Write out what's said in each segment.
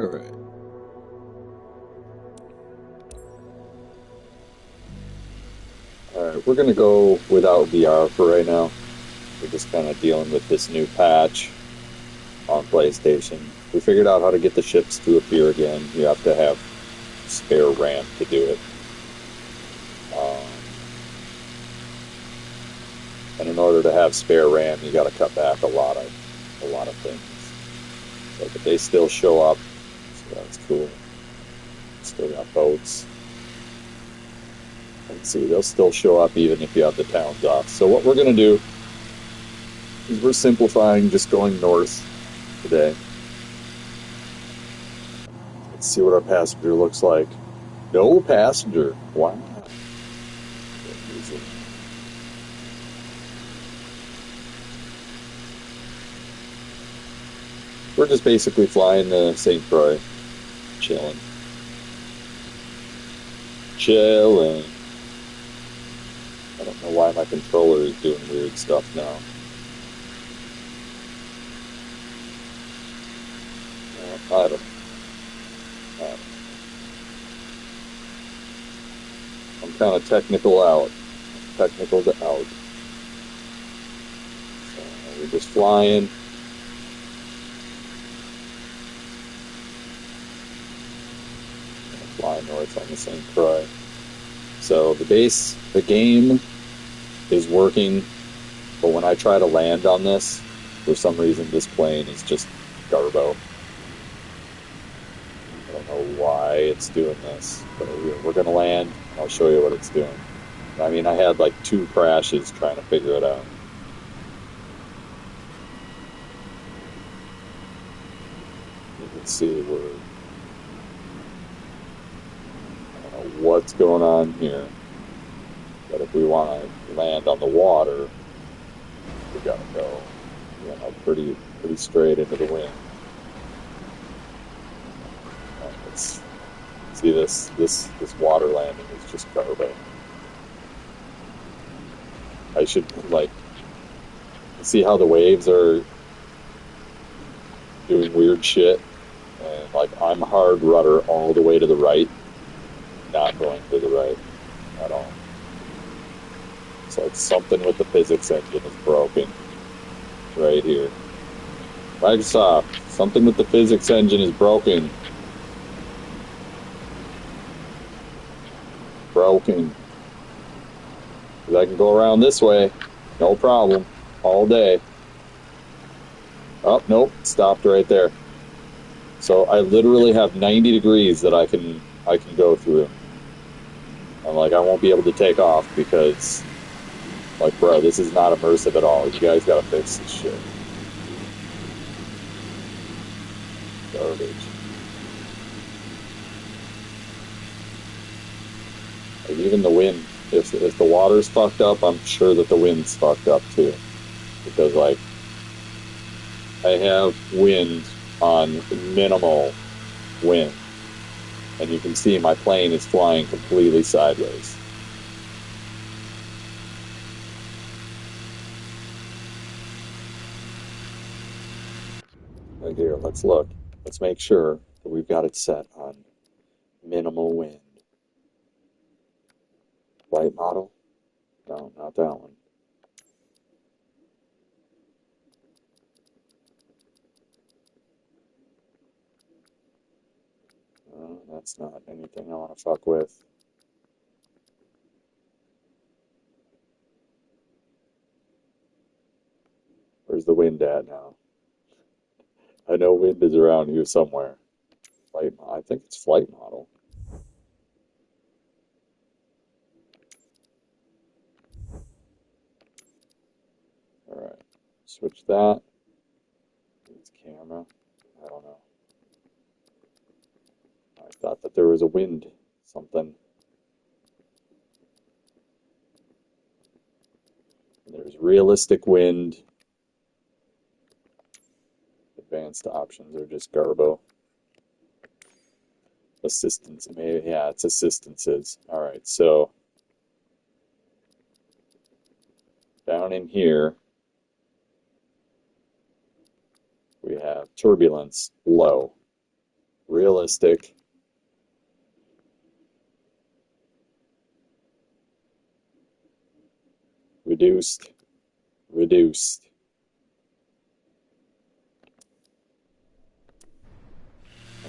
Alright. Alright, we're gonna go without VR for right now. We're just kind of dealing with this new patch on PlayStation. We figured out how to get the ships to appear again. You have to have spare RAM to do it. And in order to have spare RAM, you got to cut back a lot of things. So, but they still show up, so that's cool. Still got boats. Let's see, they'll still show up even if you have the towns off. So what we're gonna do is we're simplifying, just going north today. Let's see what our passenger looks like. No passenger. Wow. We're just basically flying to St. Croix. Chilling. Chilling. I don't know why my controller is doing weird stuff now. I don't know. I'm kind of technical out. Technical to out. So we're just flying. Fly north on the St. Croix. So the game is working, but when I try to land on this, for some reason this plane is just garbo. I don't know why it's doing this, but we're going to land. I'll show you what it's doing. I mean, I had like 2 crashes trying to figure it out. You can see I don't know what's going on here, but if we want to land on the water, we got to go, pretty straight into the wind. Let's see this water landing is just garbo. I should see how the waves are doing weird shit, and I'm hard rudder all the way to the right, not going to the right at all. It's like something with the physics engine is broken right here. Microsoft, something with the physics engine is broken. Broken. Because I can go around this way, no problem, all day. Oh, nope, stopped right there. So I literally have 90 degrees that I can go through. I'm like, I won't be able to take off because, bro, this is not immersive at all. You guys gotta fix this shit. Garbage. Even the wind, if the water's fucked up, I'm sure that the wind's fucked up too. Because, I have wind on minimal wind. And you can see my plane is flying completely sideways. Right here, let's look. Let's make sure that we've got it set on minimal wind. Light model? No, not that one. That's not anything I want to fuck with. Where's the wind at now? I know wind is around here somewhere. I think it's flight model. Alright, switch that. It's camera. I don't know. I thought that there was a wind something. There's realistic wind. Advanced options are just garbo. Assistance, maybe, yeah, it's assistances. Alright, so down in here we have turbulence low, realistic. Reduced. Reduced.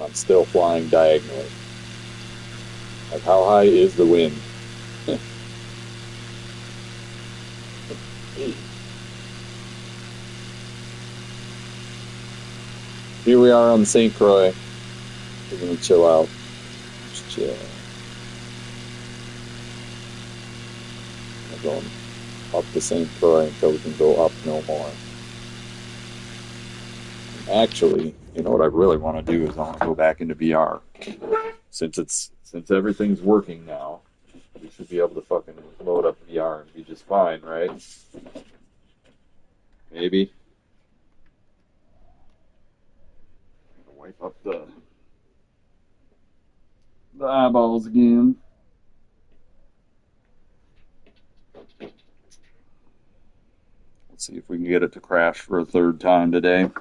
I'm still flying diagonally. Like, how high is the wind? Here we are on St. Croix. We're gonna chill out. Just chill. We're going up to St. Croix until we can go up no more. Actually, you know what I really want to do is I want to go back into VR. Since everything's working now, we should be able to fucking load up VR and be just fine, right? Maybe. Wipe up the eyeballs again. Let's see if we can get it to crash for a third time today.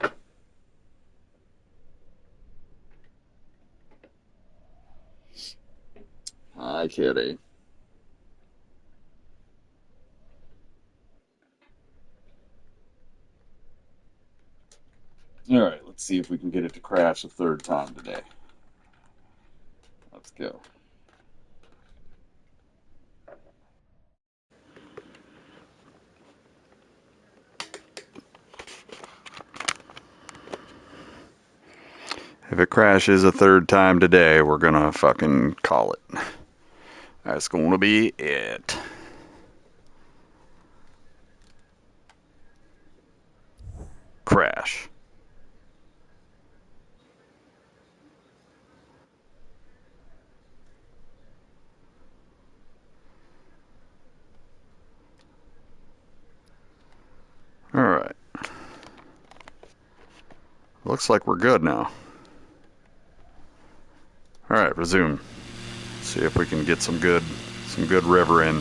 Hi, kitty. All right, let's see if we can get it to crash a third time today. Let's go. If it crashes a third time today, we're gonna fucking call it. That's gonna be it. Crash. All right. Looks like we're good now. All right, resume. See if we can get some good river in.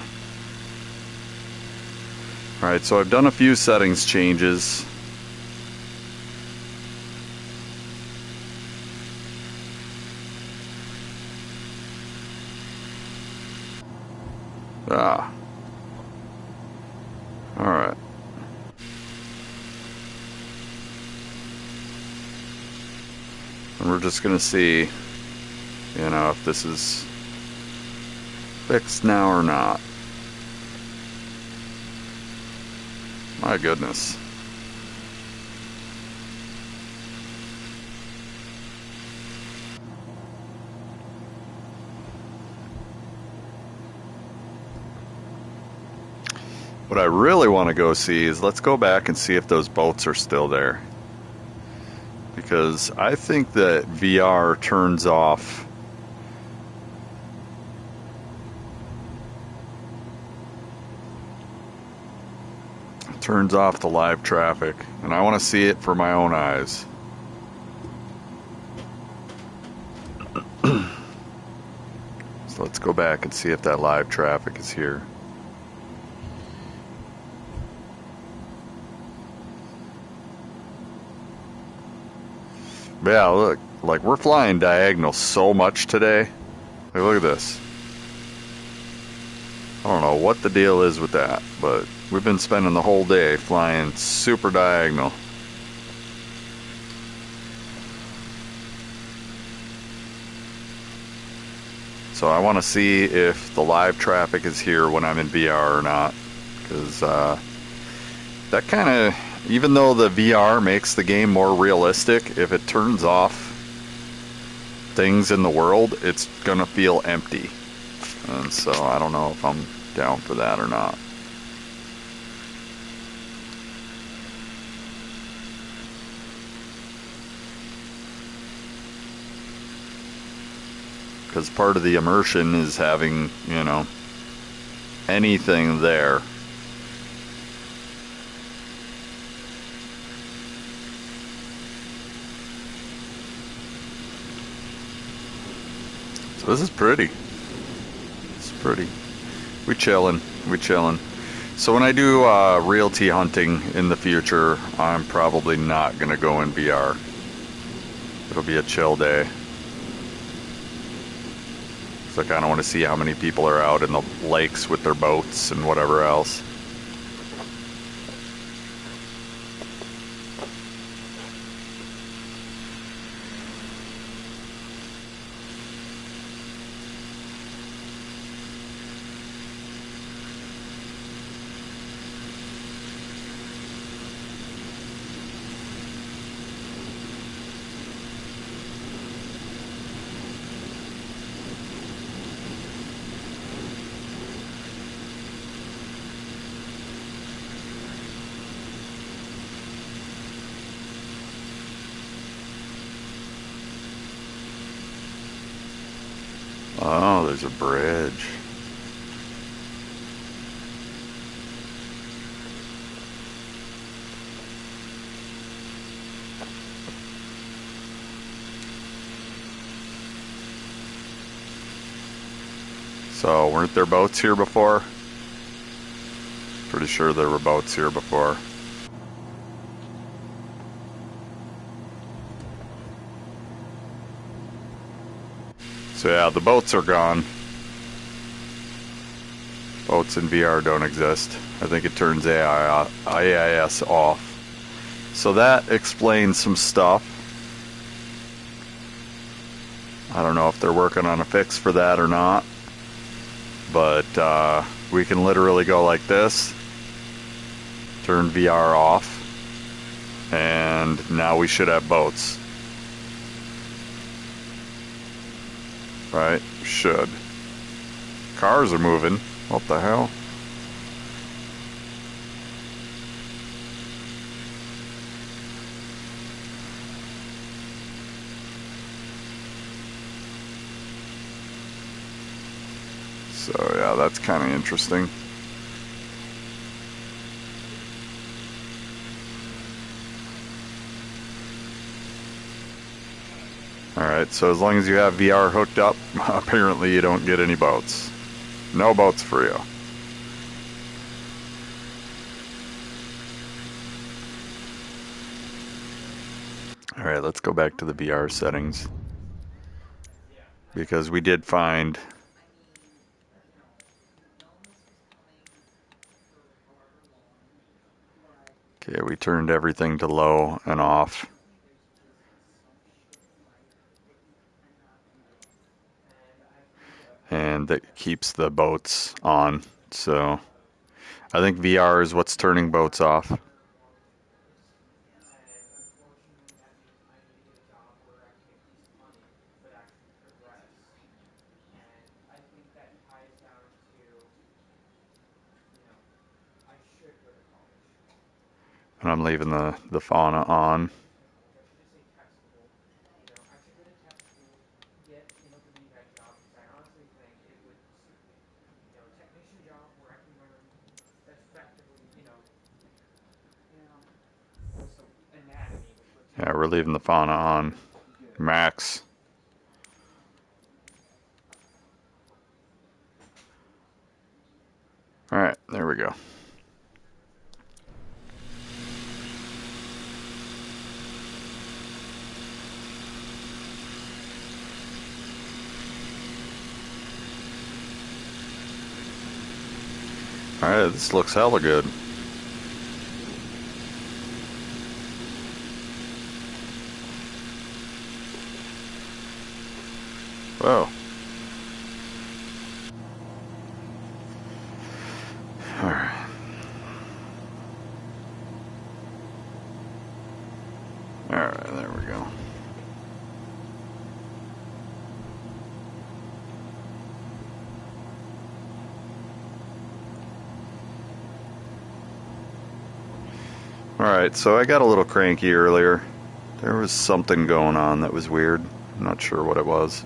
All right, so I've done a few settings changes. Ah. All right. And we're just gonna see, you know, if this is fixed now or not. My goodness. What I really want to go see is, let's go back and see if those boats are still there. Because I think that VR turns off the live traffic, and I want to see it for my own eyes. So let's go back and see if that live traffic is here. But yeah, look, like, we're flying diagonal so much today. Like, look at this. I don't know what the deal is with that, but we've been spending the whole day flying super diagonal. So I want to see if the live traffic is here when I'm in VR or not. Because that kind of, even though the VR makes the game more realistic, if it turns off things in the world, it's gonna feel empty. And so I don't know if I'm down for that or not. Because part of the immersion is having, you know, anything there. So this is pretty. It's pretty. We chillin'. So when I do realty hunting in the future, I'm probably not gonna go in VR. It'll be a chill day. So I kind of want to see how many people are out in the lakes with their boats and whatever else. Oh, there's a bridge. So, weren't there boats here before? Pretty sure there were boats here before. So yeah, the boats are gone. Boats in VR don't exist. I think it turns AIS off. So that explains some stuff. I don't know if they're working on a fix for that or not. But we can literally go like this. Turn VR off. And now we should have boats. Right? Should. Cars are moving. What the hell? So yeah, that's kind of interesting. Alright, so as long as you have VR hooked up, apparently you don't get any boats. No boats for you. Alright, let's go back to the VR settings. Because we did find... Okay, we turned everything to low and off. And that keeps the boats on. So I think VR is what's turning boats off. And I'm leaving the fauna on. Yeah, we're leaving the fauna on max. Alright, there we go. Alright, this looks hella good. Whoa. Alright. Alright, there we go. Alright, so I got a little cranky earlier. There was something going on that was weird. I'm not sure what it was.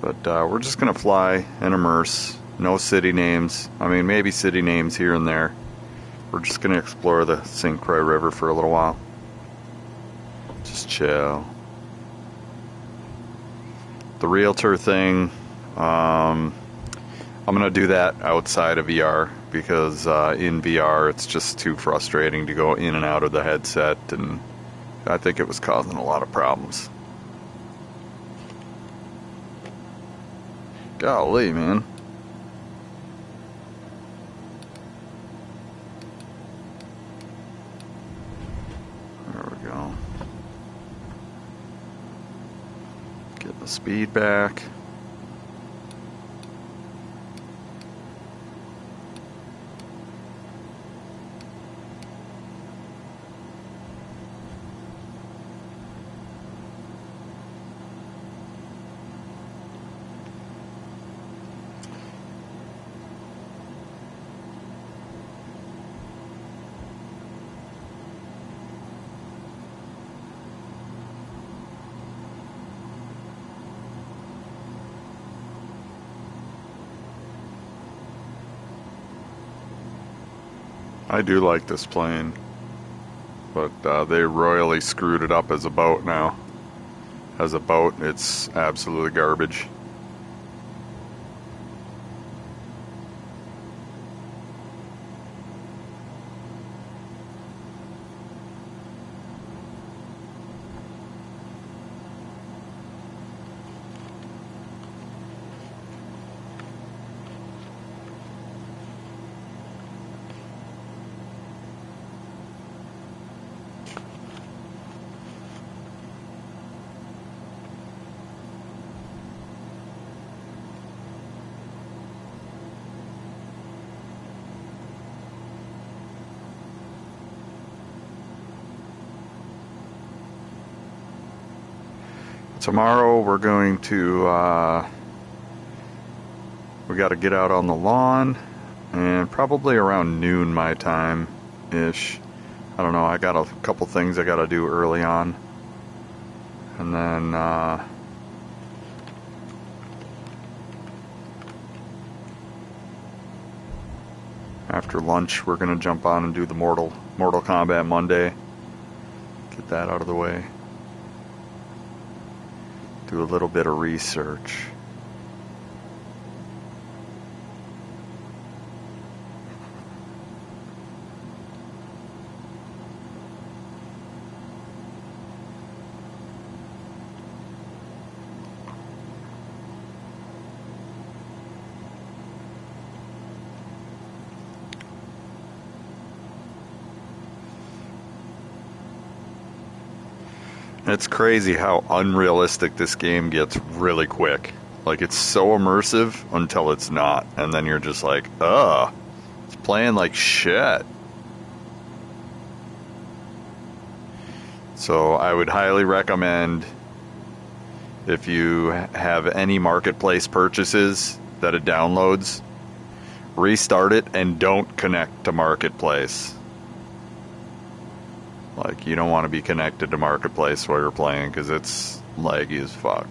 But we're just going to fly and immerse. No city names. I mean, maybe city names here and there. We're just going to explore the St. Croix River for a little while. Just chill. The realtor thing, I'm going to do that outside of VR because in VR it's just too frustrating to go in and out of the headset, and I think it was causing a lot of problems. Golly, man. There we go. Get the speed back. I do like this plane, but they royally screwed it up as a boat now. As a boat, it's absolutely garbage. Tomorrow we're going to, we got to get out on the lawn, and probably around noon my time-ish. I don't know, I got a couple things I got to do early on. And then, after lunch we're going to jump on and do the Mortal Kombat Monday. Get that out of the way. Do a little bit of research. It's crazy how unrealistic this game gets really quick. Like, it's so immersive until it's not. And then you're just like, ugh, it's playing like shit. So I would highly recommend, if you have any marketplace purchases that it downloads, restart it and don't connect to marketplace. Like, you don't want to be connected to marketplace while you're playing, because it's laggy as fuck.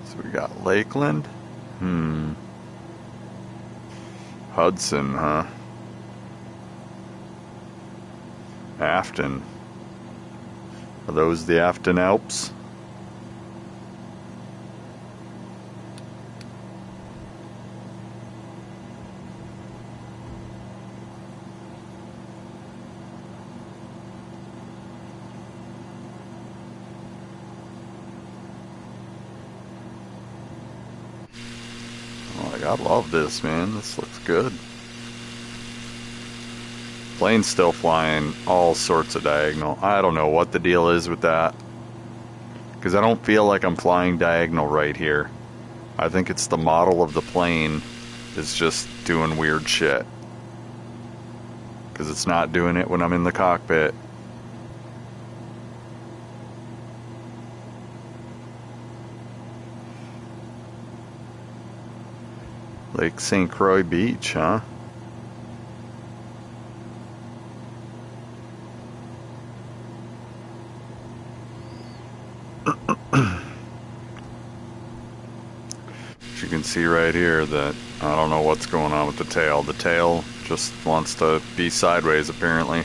So we got Lakeland. Hudson, huh? Afton. Are those the Afton Alps? I love this, man. This looks good. Plane's still flying all sorts of diagonal. I don't know what the deal is with that, because I don't feel like I'm flying diagonal right here. I think it's the model of the plane is just doing weird shit, because it's not doing it when I'm in the cockpit. Lake St. Croix Beach, huh? You can see right here that I don't know what's going on with the tail. The tail just wants to be sideways, apparently.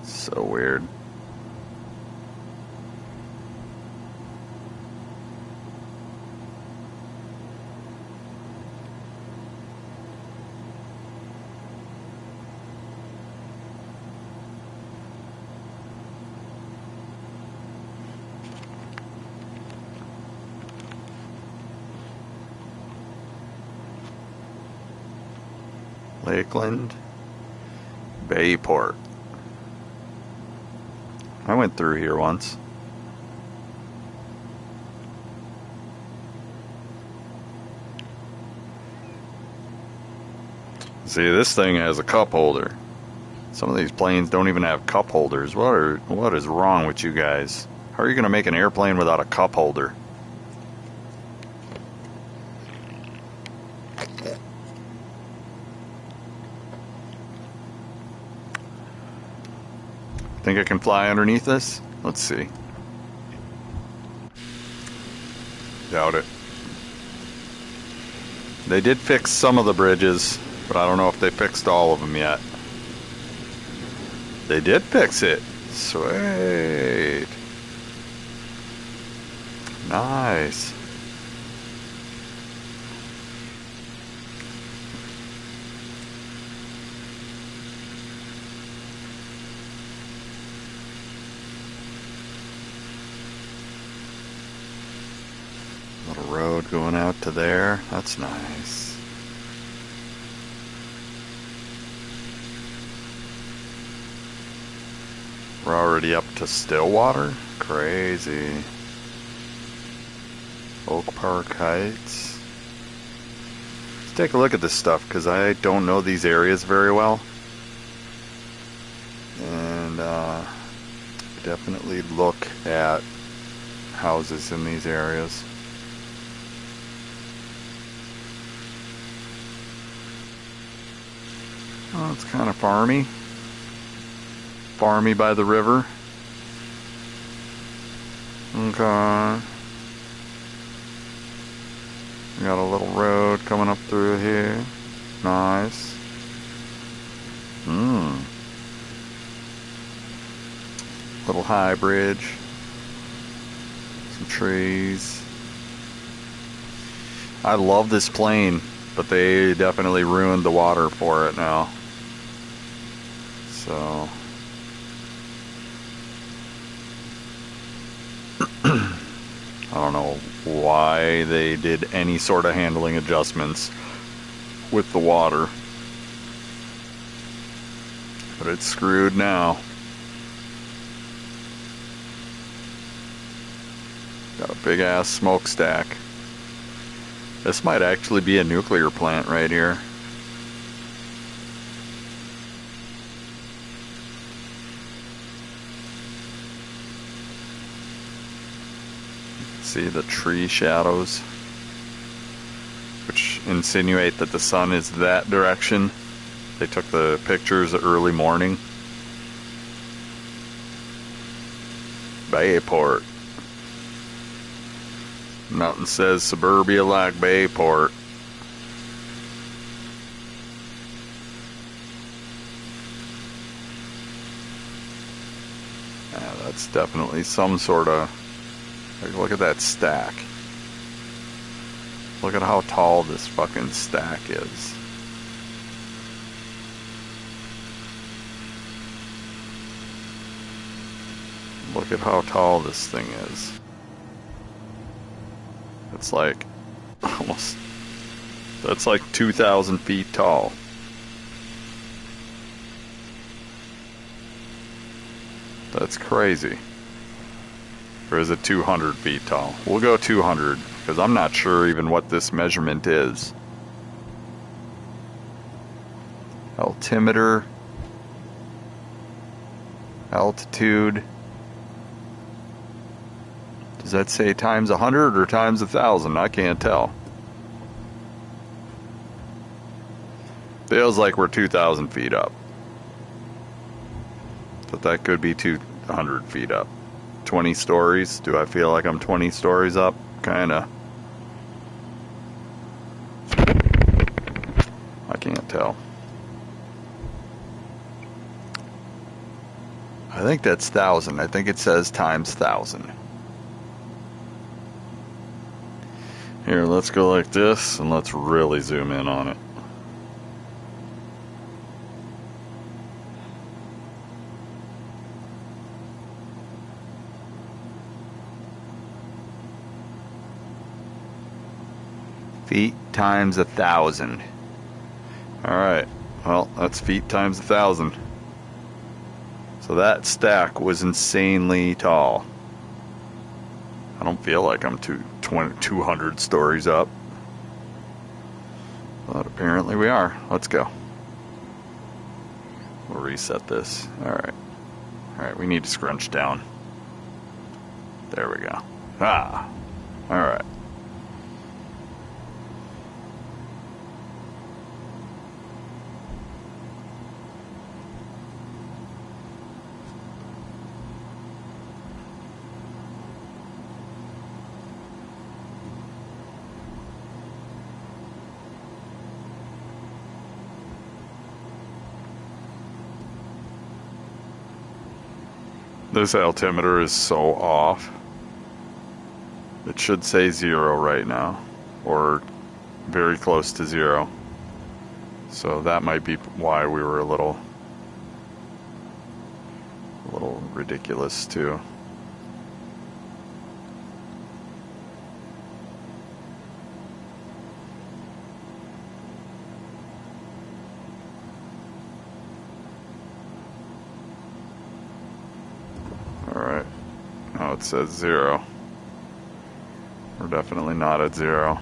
So weird. Lakeland, Bayport. I went through here once. See, this thing has a cup holder. Some of these planes don't even have cup holders. What is wrong with you guys? How are you going to make an airplane without a cup holder? Think I can fly underneath this? Let's see. Doubt it. They did fix some of the bridges, but I don't know if they fixed all of them yet. They did fix it. Sweet. Nice. Little road going out to there. That's nice. We're already up to Stillwater? Crazy. Oak Park Heights. Let's take a look at this stuff because I don't know these areas very well. And definitely look at houses in these areas. Oh, it's kind of farmy. Farmy by the river. Okay. We got a little road coming up through here. Nice. Little high bridge. Some trees. I love this plane, but they definitely ruined the water for it now. So I don't know why they did any sort of handling adjustments with the water, but it's screwed now. Got a big ass smokestack. This might actually be a nuclear plant right here. See the tree shadows, which insinuate that the sun is that direction. They took the pictures early morning. Bayport. Nothing says suburbia like Bayport. Yeah, that's definitely some sort of... Look at that stack. Look at how tall this fucking stack is. Look at how tall this thing is. It's like almost... That's like 2,000 feet tall. That's crazy. Or is it 200 feet tall? We'll go 200, because I'm not sure even what this measurement is. Altimeter. Altitude. Does that say times 100 or times 1,000? I can't tell. Feels like we're 2,000 feet up. But that could be 200 feet up. 20 stories. Do I feel like I'm 20 stories up? Kinda. I can't tell. I think that's 1,000. I think it says times 1,000. Here, let's go like this, and let's really zoom in on it. Feet times 1,000. Alright, well, that's feet times 1,000. So that stack was insanely tall. I don't feel like I'm 200 stories up. But apparently we are. Let's go. We'll reset this. Alright. Alright, we need to scrunch down. There we go. Ah! Alright. This altimeter is so off. It should say 0 right now, or very close to 0. So that might be why we were a little ridiculous too. Alright, now it says 0. We're definitely not at 0.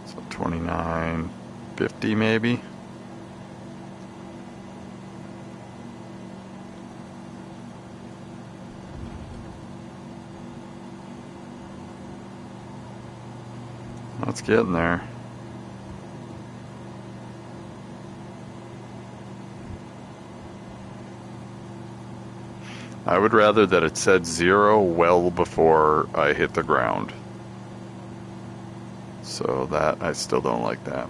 So 29.50 maybe. That's getting there. I would rather that it said 0 well before I hit the ground. So that, I still don't like that.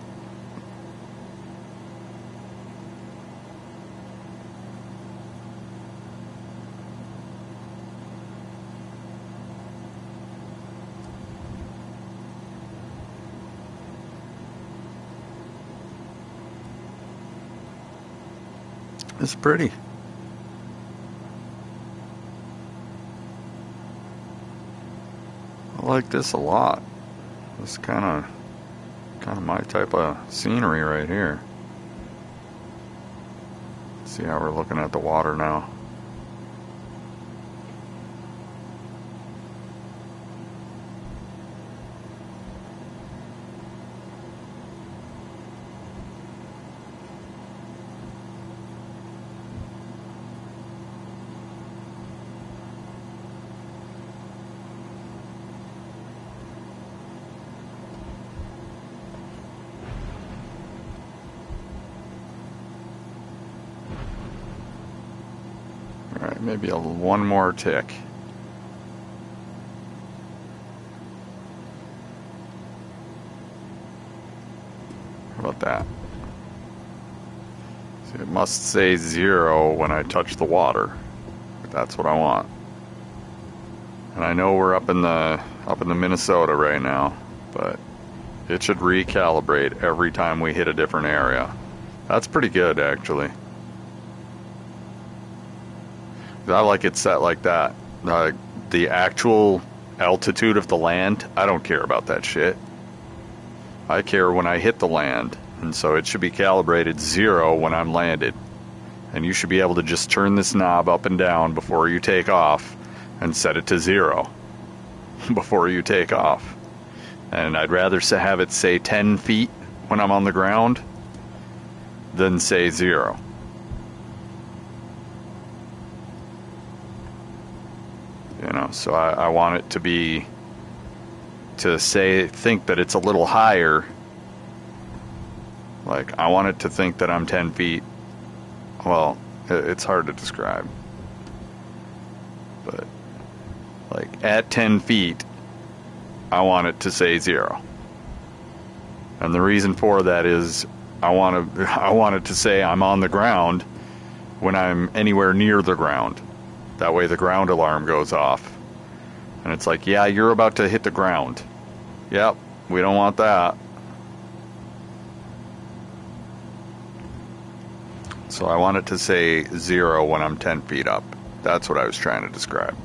It's pretty. I like this a lot. It's kind of my type of scenery right here. See how we're looking at the water now. Alright, maybe one more tick. How about that? See, it must say 0 when I touch the water. That's what I want. And I know we're up in the Minnesota right now, but it should recalibrate every time we hit a different area. That's pretty good, actually. I like it set like that. The actual altitude of the land, I don't care about that shit. I care when I hit the land, and so it should be calibrated 0 when I'm landed. And you should be able to just turn this knob up and down before you take off and set it to 0 before you take off. And I'd rather have it say 10 feet when I'm on the ground than say 0. You know, so I want it to be, think that it's a little higher. Like, I want it to think that I'm 10 feet. Well, it's hard to describe. But, like, at 10 feet, I want it to say 0. And the reason for that is I want it to say I'm on the ground when I'm anywhere near the ground. That way the ground alarm goes off. And it's like, yeah, you're about to hit the ground. Yep, we don't want that. So I want it to say 0 when I'm 10 feet up. That's what I was trying to describe.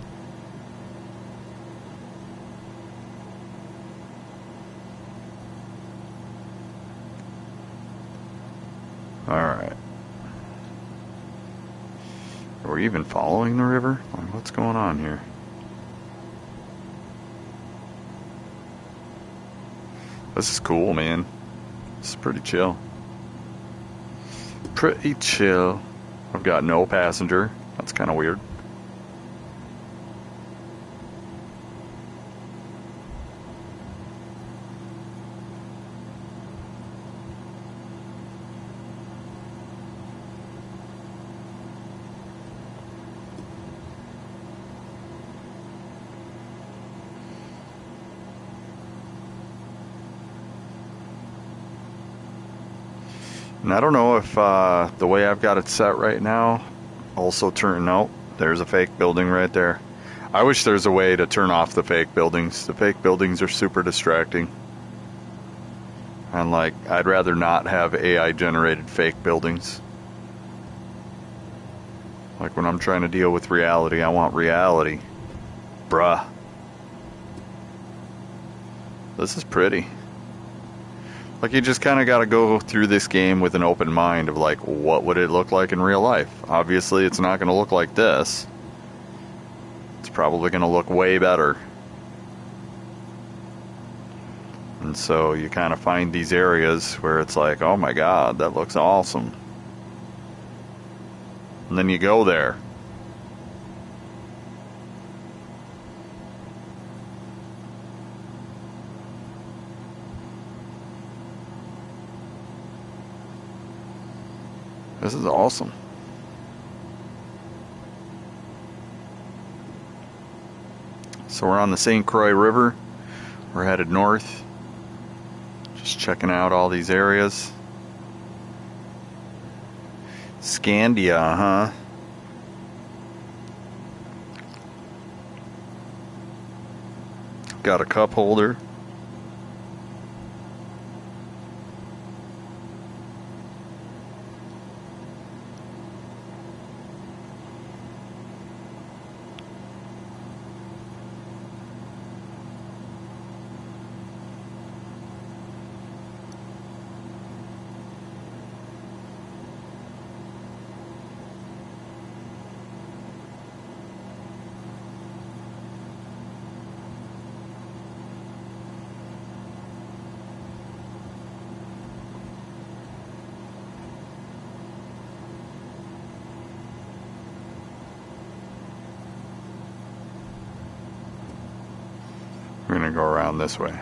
Alright. Are we even following the river? Like, what's going on here? This is cool, man. This is pretty chill. Pretty chill. I've got no passenger. That's kind of weird. And I don't know if the way I've got it set right now also turn out. There's a fake building right there. I wish there's a way to turn off the fake buildings. The fake buildings are super distracting. And like, I'd rather not have AI generated fake buildings. Like when I'm trying to deal with reality, I want reality. Bruh. This is pretty. Like, you just kind of got to go through this game with an open mind of like, what would it look like in real life? Obviously, it's not going to look like this. It's probably going to look way better. And so you kind of find these areas where it's like, oh my God, that looks awesome. And then you go there. This is awesome. So we're on the St. Croix River. We're headed north. Just checking out all these areas. Scandia, huh? Got a cup holder. We're gonna go around this way.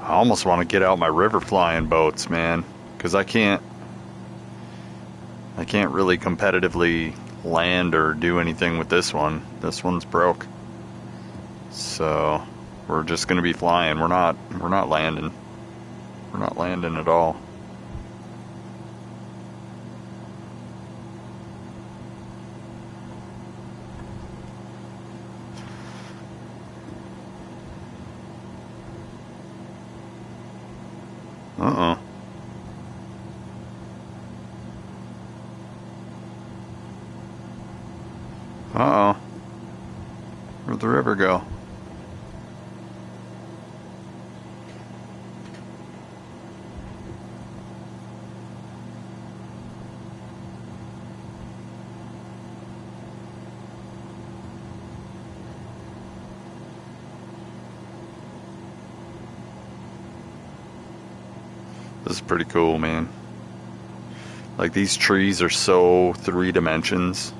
I almost want to get out my river flying boats, man, because I can't really competitively land or do anything with this one. This one's broke. So we're just gonna be flying. We're not landing. We're not landing at all. Uh-oh. Uh-oh. Where'd the river go? This is pretty cool, man. Like, these trees are so 3 dimensions.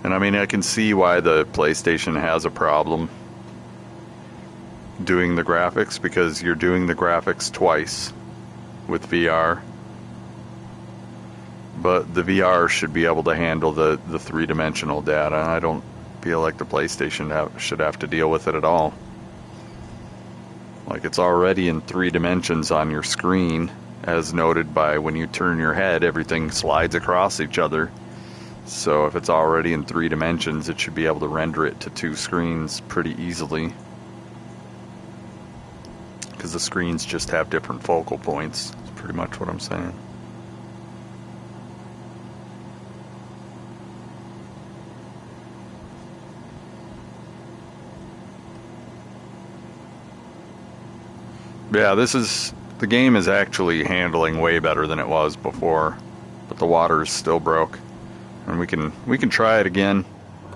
And I mean, I can see why the PlayStation has a problem doing the graphics, because you're doing the graphics twice with VR. But the VR should be able to handle the three-dimensional data. I don't feel like the PlayStation should have to deal with it at all. Like, it's already in 3 dimensions on your screen, as noted by when you turn your head, everything slides across each other. So if it's already in 3 dimensions, it should be able to render it to 2 screens pretty easily. Because the screens just have different focal points. That's pretty much what I'm saying. Yeah, the game is actually handling way better than it was before, but the water is still broke. And we can try it again,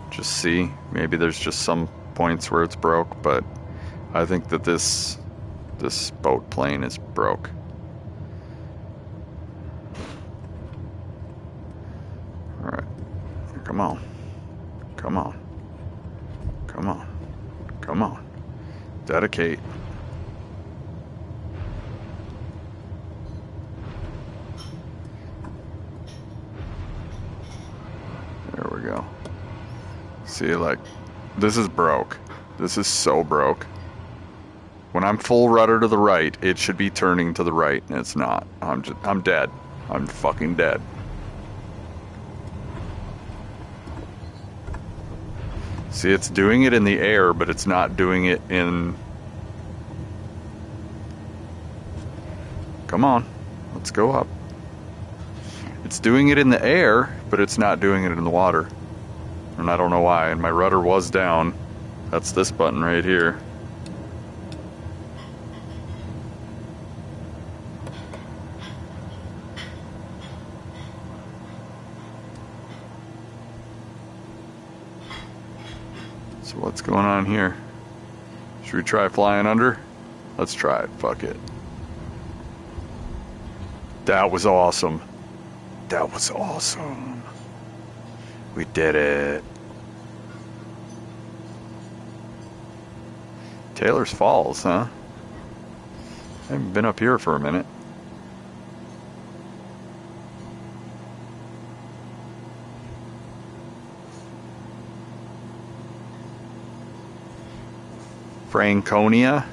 just see. Maybe there's just some points where it's broke, but I think that this boat plane is broke. All right, come on, come on, come on, come on, dedicate. There we go. See, like, this is broke. This is so broke. When I'm full rudder to the right, it should be turning to the right, and it's not. I'm dead. I'm fucking dead. See, it's doing it in the air, but it's not doing it in... Come on. Let's go up. It's doing it in the air, but it's not doing it in the water. And I don't know why. And my rudder was down. That's this button right here. So what's going on here? Should we try flying under? Let's try it. Fuck it. That was awesome. That was awesome. We did it. Taylor's Falls, huh? I haven't been up here for a minute. Franconia.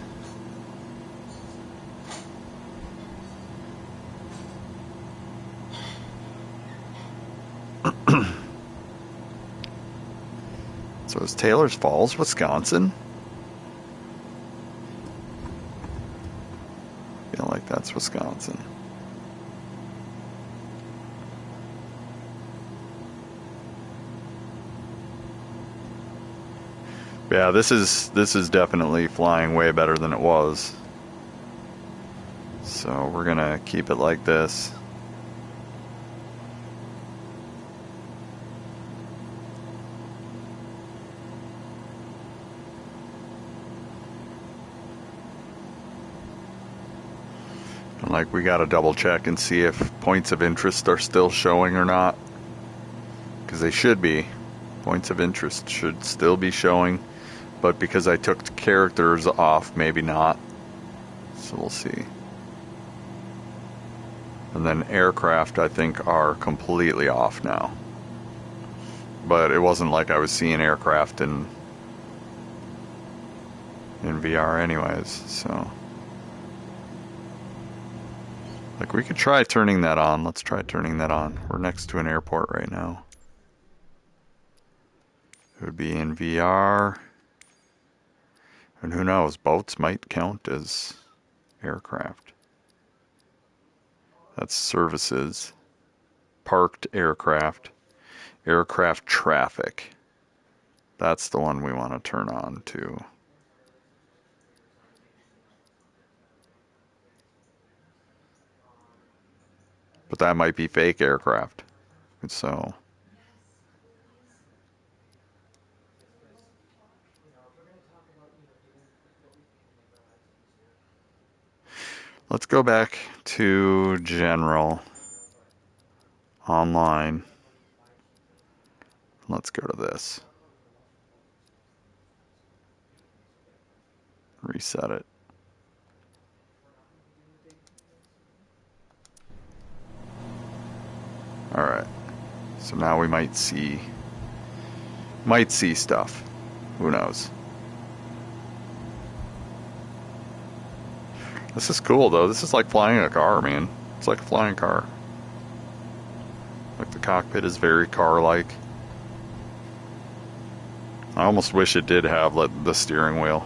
So is Taylor's Falls, Wisconsin? I feel like that's Wisconsin. Yeah, this is definitely flying way better than it was. So we're gonna keep it like this. And like, we gotta double check and see if points of interest are still showing or not. Because they should be. Points of interest should still be showing. But because I took characters off, maybe not. So we'll see. And then aircraft, I think, are completely off now. But it wasn't like I was seeing aircraft in VR anyways, so... Like, we could try turning that on. Let's try turning that on. We're next to an airport right now. It would be in VR. And who knows, boats might count as aircraft. That's services. Parked aircraft. Aircraft traffic. That's the one we want to turn on to. But that might be fake aircraft. So... Let's go back to general, online. Let's go to this. Reset it. Alright. So now we might see stuff. Who knows? This is cool though. This is like flying a car, man. It's like a flying car. Like the cockpit is very car-like. I almost wish it did have the steering wheel.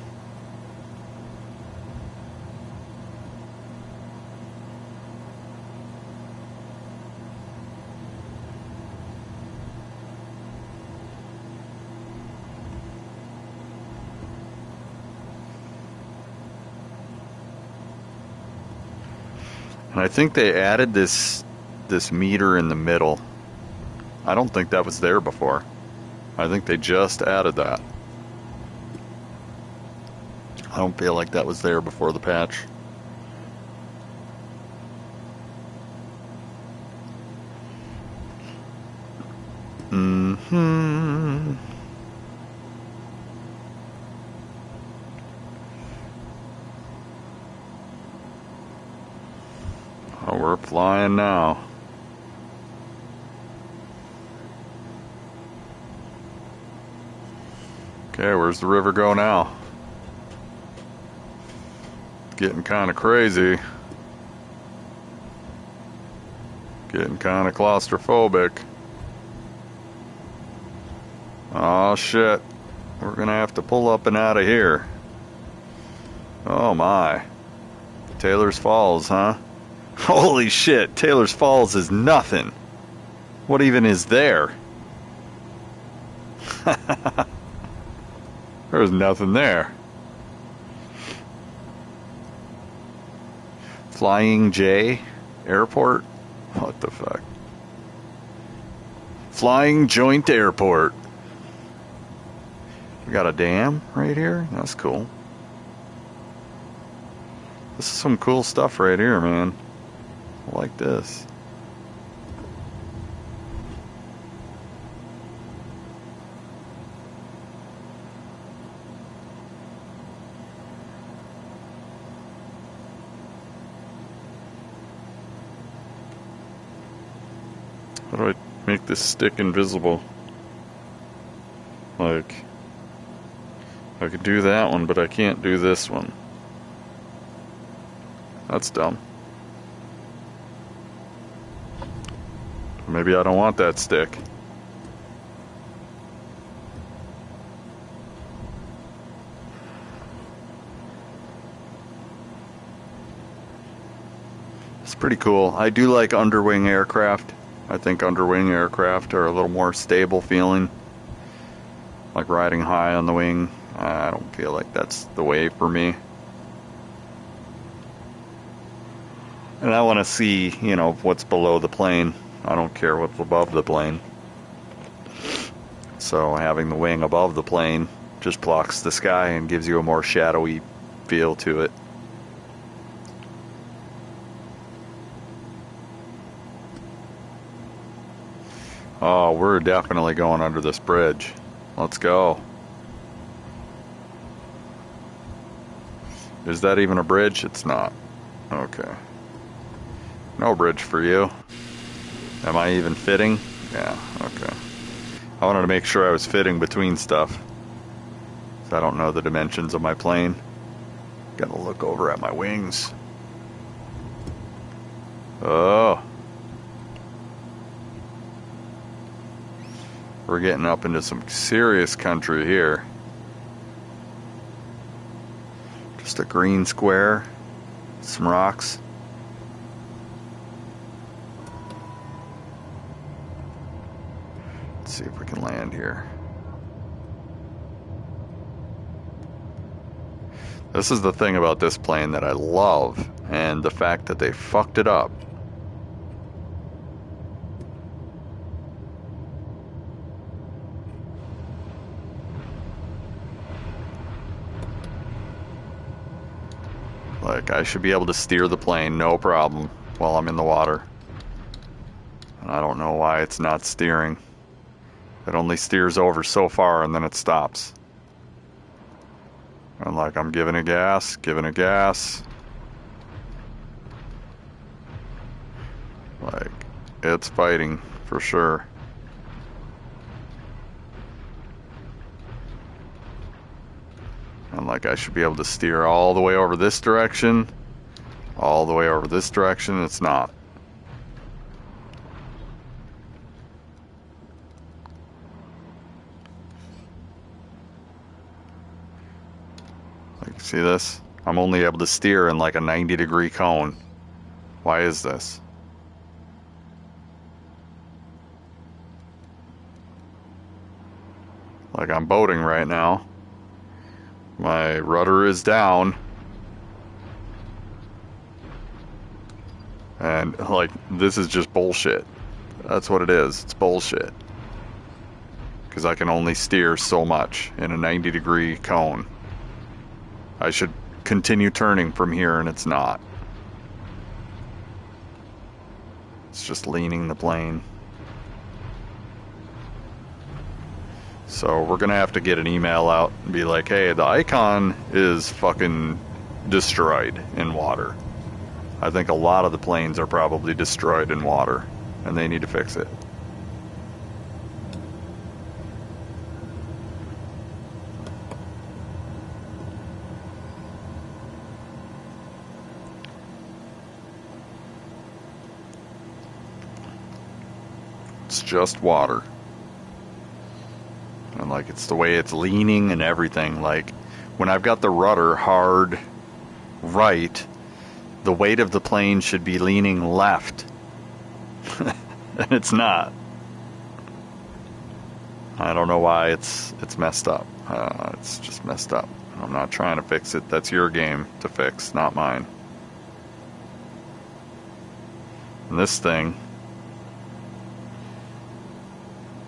And I think they added this meter in the middle. I don't think that was there before. I think they just added that. I don't feel like that was there before the patch. Mm-hmm. Oh, we're flying now. Okay, where's the river go now? Getting kind of crazy. Getting kind of claustrophobic. Oh shit. We're gonna have to pull up and out of here. Oh my. Taylor's Falls, huh? Holy shit, Taylor's Falls is nothing. What even is there? There's nothing there. Flying J Airport? What the fuck? Flying Joint Airport. We got a dam right here? That's cool. This is some cool stuff right here, man. I like this. How do I make this stick invisible? Like, I could do that one, but I can't do this one. That's dumb. Maybe I don't want that stick. It's pretty cool. I do like underwing aircraft. I think underwing aircraft are a little more stable feeling. Like riding high on the wing. I don't feel like that's the way for me. And I want to see, you know, what's below the plane. I don't care what's above the plane. So having the wing above the plane just blocks the sky and gives you a more shadowy feel to it. Oh, we're definitely going under this bridge. Let's go. Is that even a bridge? It's not. Okay. No bridge for you. Am I even fitting? Yeah, okay. I wanted to make sure I was fitting between stuff. So I don't know the dimensions of my plane. Gotta look over at my wings. Oh. We're getting up into some serious country here. Just a green square, some rocks. Let's see if we can land here. This is the thing about this plane that I love, and the fact that they fucked it up. Like, I should be able to steer the plane, no problem, while I'm in the water. And I don't know why it's not steering. It only steers over so far and then it stops. And like, I'm giving it gas, giving it gas. Like, it's fighting. for sure. And like I should be able to steer all the way over this direction, all the way over this direction. It's not. Like, see this? I'm only able to steer in like a 90-degree cone. Why is this? Like I'm boating right now. My rudder is down. And like, this is just bullshit. That's what it is. It's bullshit. Because I can only steer so much in a 90-degree cone. I should continue turning from here, and it's not. It's just leaning the plane. So we're gonna have to get an email out and be like, hey, the Icon is fucking destroyed in water. I think a lot of the planes are probably destroyed in water, and they need to fix it. It's just water. And like, it's the way it's leaning and everything. Like, when I've got the rudder hard right, the weight of the plane should be leaning left. And it's not. I don't know why it's messed up. It's just messed up. I'm not trying to fix it. That's your game to fix, not mine. And this thing,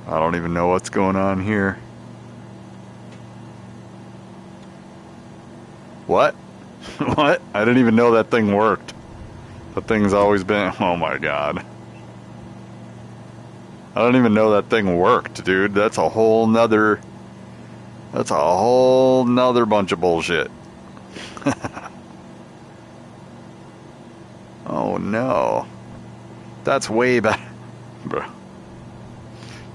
I don't even know what's going on here. What? What? I didn't even know that thing worked. That thing's always been... Oh my god. I don't even know that thing worked, dude. That's a whole nother... That's a whole nother bunch of bullshit. Oh no. That's way better. Bro.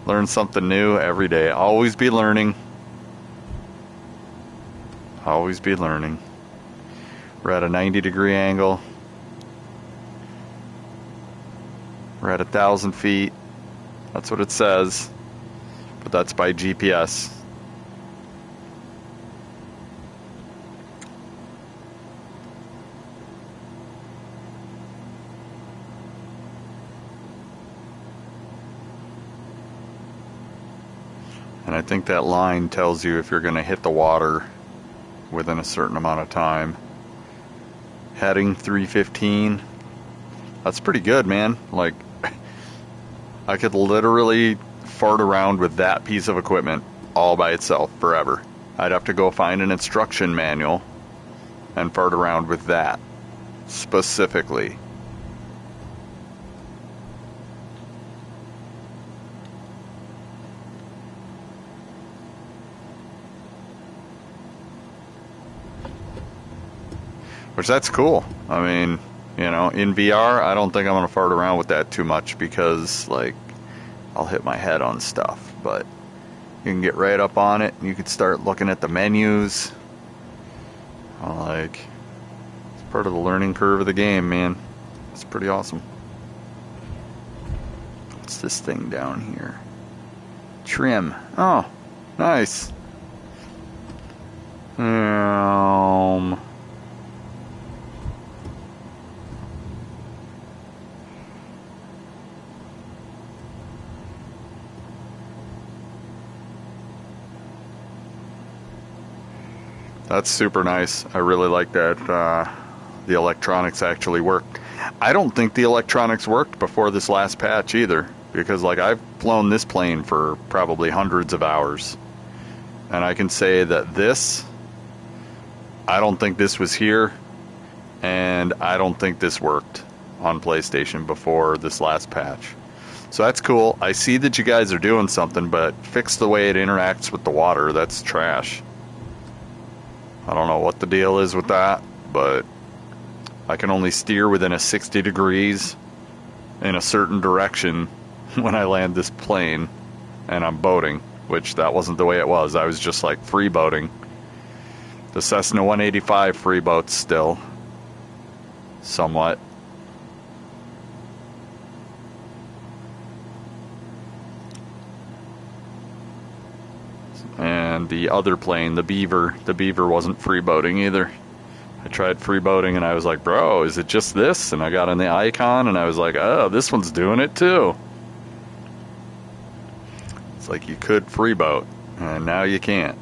Learn something new every day. Always be learning. Always be learning. We're at a 90-degree angle. We're at 1,000 feet. That's what it says. But that's by GPS. And I think that line tells you if you're going to hit the water within a certain amount of time. Heading 315. That's pretty good, man. Like, I could literally fart around with that piece of equipment all by itself forever. I'd have to go find an instruction manual and fart around with that specifically. Which, that's cool. I mean, you know, in VR, I don't think I'm going to fart around with that too much because, like, I'll hit my head on stuff. But you can get right up on it and you can start looking at the menus. Like, it's part of the learning curve of the game, man. It's pretty awesome. What's this thing down here? Trim. Oh, nice. That's super nice. I really like that the electronics actually work. I don't think the electronics worked before this last patch either, because like I've flown this plane for probably hundreds of hours, and I can say that this, I don't think this was here, and I don't think this worked on PlayStation before this last patch. So that's cool. I see that you guys are doing something, but fix the way it interacts with the water. That's trash. I don't know what the deal is with that, but I can only steer within a 60 degrees in a certain direction when I land this plane and I'm boating, which that wasn't the way it was. I was just like free boating. The Cessna 185 free boats still, somewhat. And the other plane, the Beaver wasn't free boating either. I tried free boating and I was like, bro, is it just this? And I got on the icon and I was like, oh, this one's doing it too. It's like you could free boat and now you can't.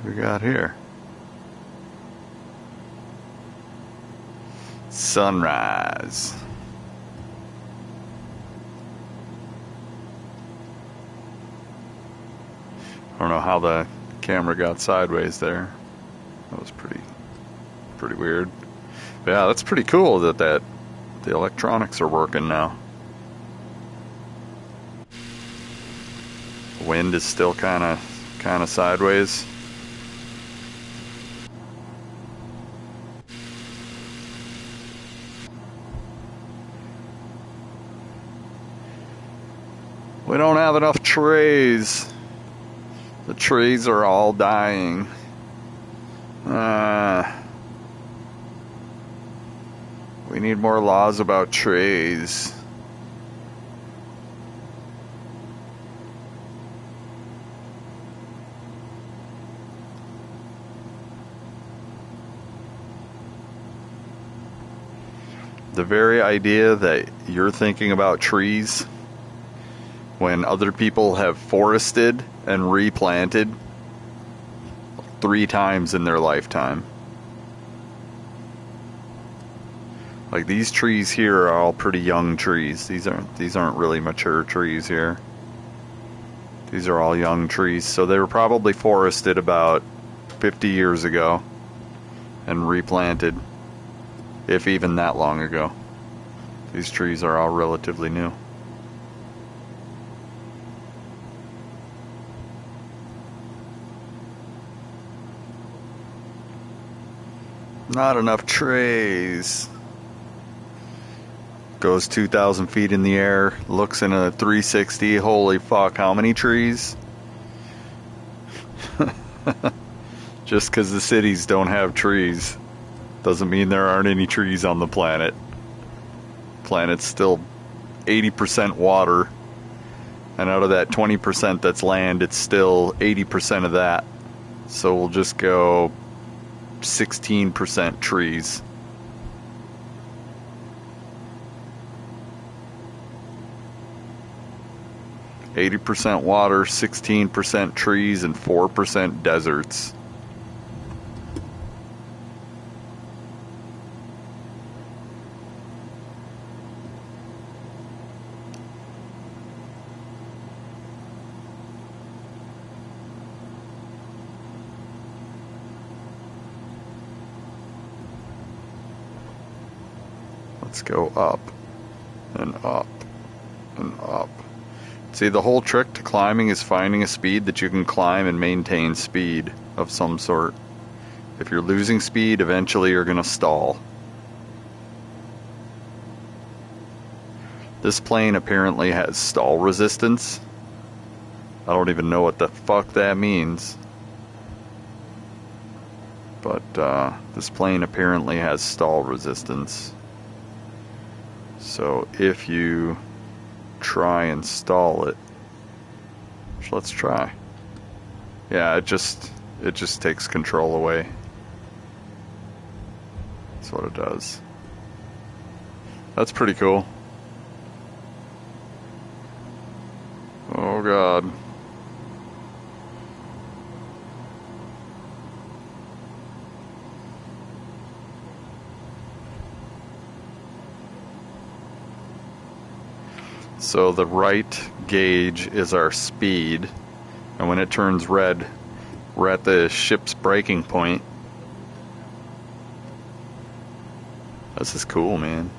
We got here sunrise. I don't know how the camera got sideways there. That was pretty weird. But yeah, that's pretty cool that the electronics are working now. The wind is still kind of sideways. We don't have enough trees. The trees are all dying. We need more laws about trees. The very idea that you're thinking about trees when other people have forested and replanted 3 times in their lifetime. Like these trees here are all pretty young trees. These aren't really mature trees here. These are all young trees. So they were probably forested about 50 years ago and replanted, if even that long ago. These trees are all relatively new. Not enough trees. Goes 2,000 feet in the air, looks in a 360. Holy fuck, how many trees? Just because the cities don't have trees doesn't mean there aren't any trees on the planet. Planet's still 80% water, and out of that 20% that's land, it's still 80% of that. So we'll just go 16% trees. %, water, 16% trees, and 4% deserts. Let's go up and up and up. See, the whole trick to climbing is finding a speed that you can climb and maintain speed of some sort. If you're losing speed, eventually you're going to stall. This plane apparently has stall resistance. I don't even know what the fuck that means. But this plane apparently has stall resistance. So if you try and stall it, which let's try. Yeah, it just takes control away. That's what it does. That's pretty cool. Oh god. So the right gauge is our speed, and when it turns red, we're at the ship's breaking point. This is cool, man.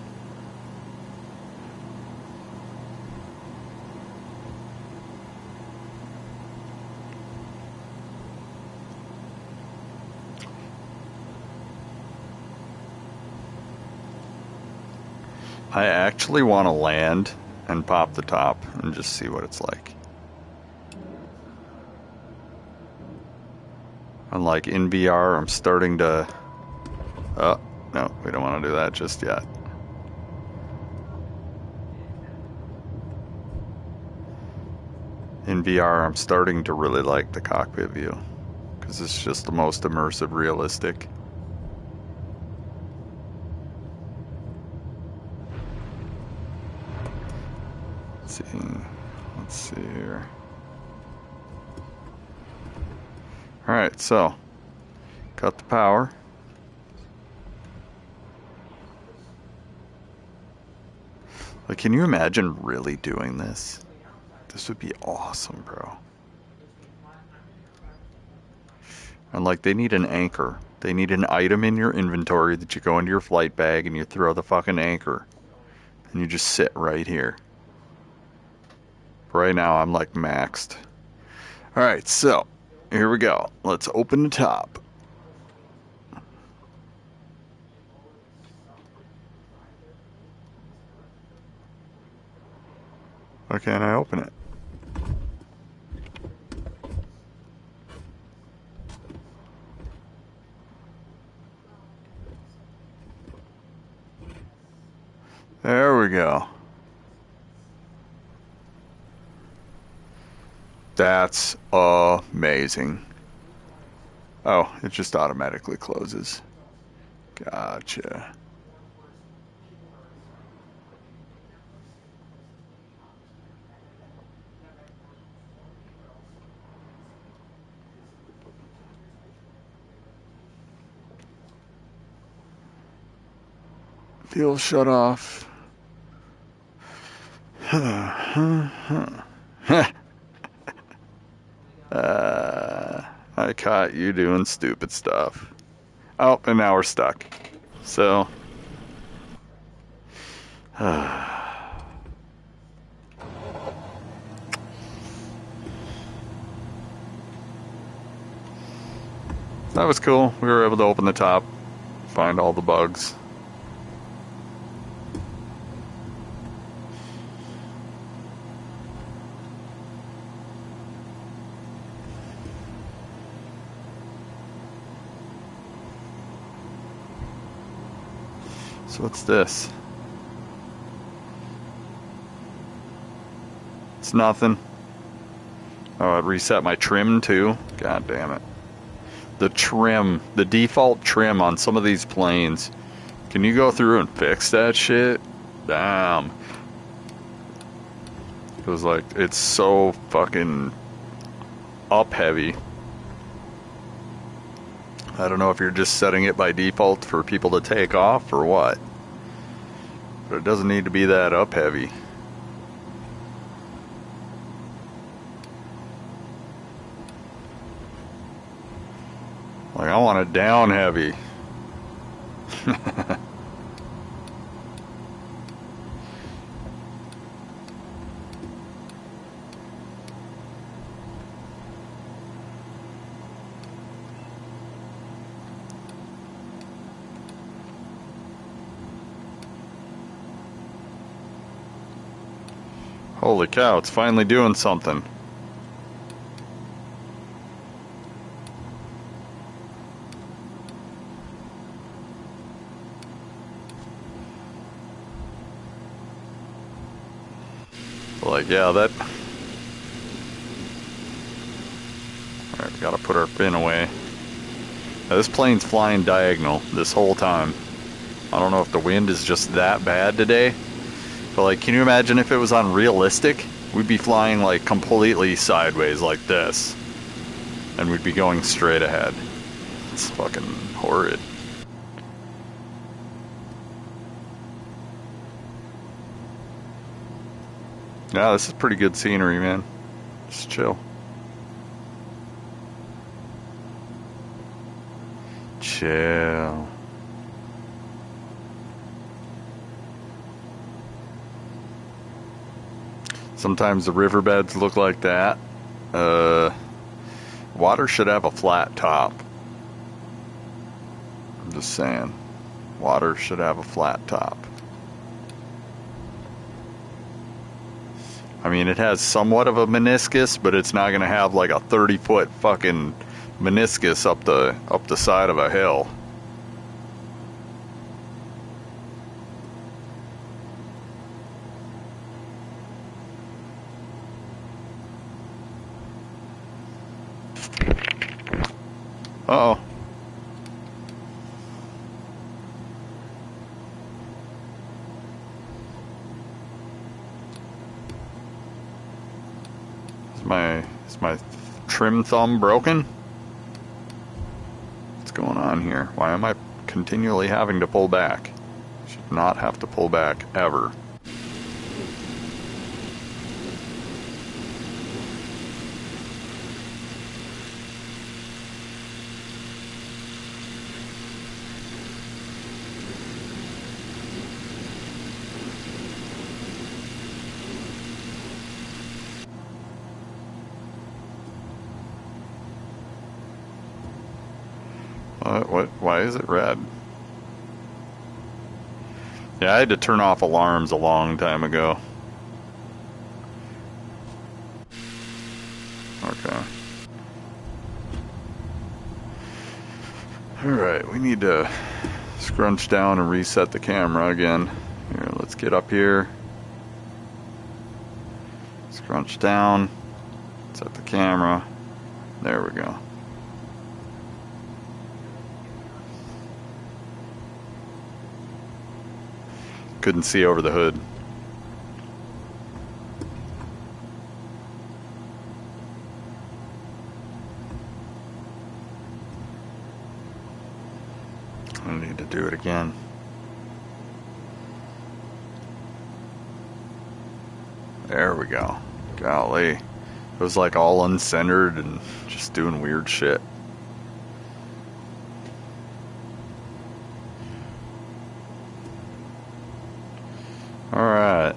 I actually want to land and pop the top and just see what it's like. Unlike in VR, I'm starting to... Oh, no, we don't want to do that just yet. In VR, I'm starting to really like the cockpit view because it's just the most immersive, realistic. Let's see here. Alright, so cut the power. Like, can you imagine really doing this? This would be awesome, bro. And like, they need an anchor. They need an item in your inventory that you go into your flight bag and you throw the fucking anchor. And you just sit right here. Right now, I'm like maxed. Alright, so here we go. Let's open the top. Why can't I open it? There we go. That's amazing. Oh, it just automatically closes. Gotcha. Fuel shut off. I caught you doing stupid stuff. Oh, and now we're stuck. So. That was cool. We were able to open the top, find all the bugs. So what's this? It's nothing. Oh, it reset my trim too. God damn it. The trim, the default trim on some of these planes. Can you go through and fix that shit? Damn. It was like, it's so fucking up heavy. I don't know if you're just setting it by default for people to take off or what. But it doesn't need to be that up heavy. Like, I want it down heavy. Holy cow, it's finally doing something. Like, yeah, that... Alright, we gotta put our fin away. Now, this plane's flying diagonal this whole time. I don't know if the wind is just that bad today. But, like, can you imagine if it was on realistic? We'd be flying, like, completely sideways like this. And we'd be going straight ahead. It's fucking horrid. Yeah, this is pretty good scenery, man. Just chill. Chill. Sometimes the riverbeds look like that. Water should have a flat top. I'm just saying. Water should have a flat top. I mean, it has somewhat of a meniscus, but it's not going to have like a 30-foot fucking meniscus up the side of a hill. Uh-oh. Is my trim thumb broken? What's going on here? Why am I continually having to pull back? Should not have to pull back ever. What? Why is it red? Yeah, I had to turn off alarms a long time ago. Okay. Alright, we need to scrunch down and reset the camera again. Here, let's get up here. Scrunch down. Set the camera. There we go. Couldn't see over the hood. I need to do it again. There we go. Golly. It was like all uncentered and just doing weird shit. Alright.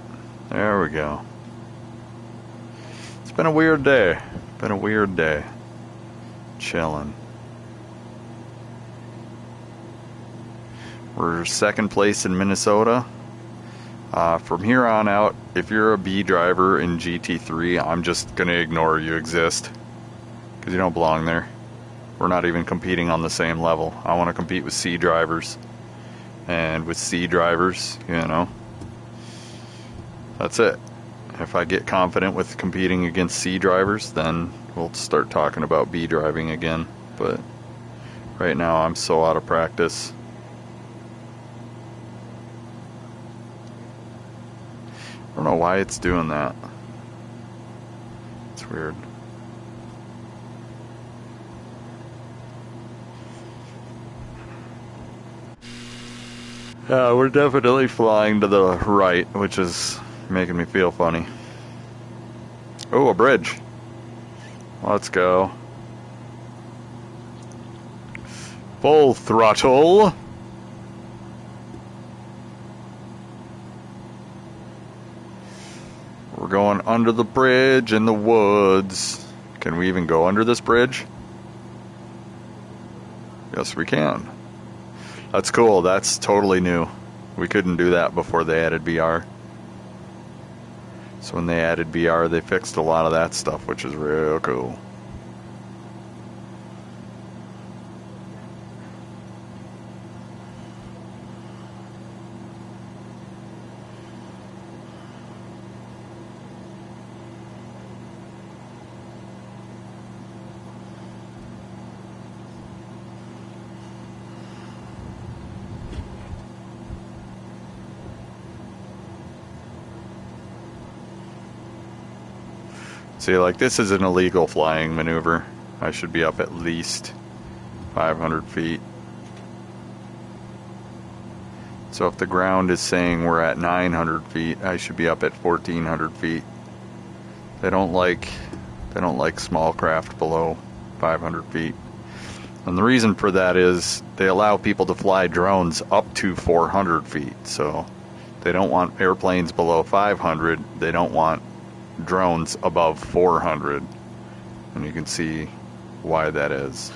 There we go. It's been a weird day. Been a weird day. Chilling. We're second place in Minnesota. From here on out, if you're a B driver in GT3, I'm just going to ignore you exist. Because you don't belong there. We're not even competing on the same level. I want to compete with C drivers. And with C drivers, you know, that's it. If I get confident with competing against C drivers, then we'll start talking about B driving again. But right now, I'm so out of practice. I don't know why it's doing that. It's weird. Yeah, we're definitely flying to the right, which is making me feel funny. Oh, a bridge. Let's go. Full throttle. We're going under the bridge in the woods. Can we even go under this bridge? Yes, we can. That's cool. That's totally new. We couldn't do that before they added VR. So when they added VR, they fixed a lot of that stuff, which is real cool. See, like, this is an illegal flying maneuver. I should be up at least 500 feet. So if the ground is saying we're at 900 feet, I should be up at 1400 feet. They don't like small craft below 500 feet. And the reason for that is they allow people to fly drones up to 400 feet. So they don't want airplanes below 500. They don't want drones above 400. And you can see why that is.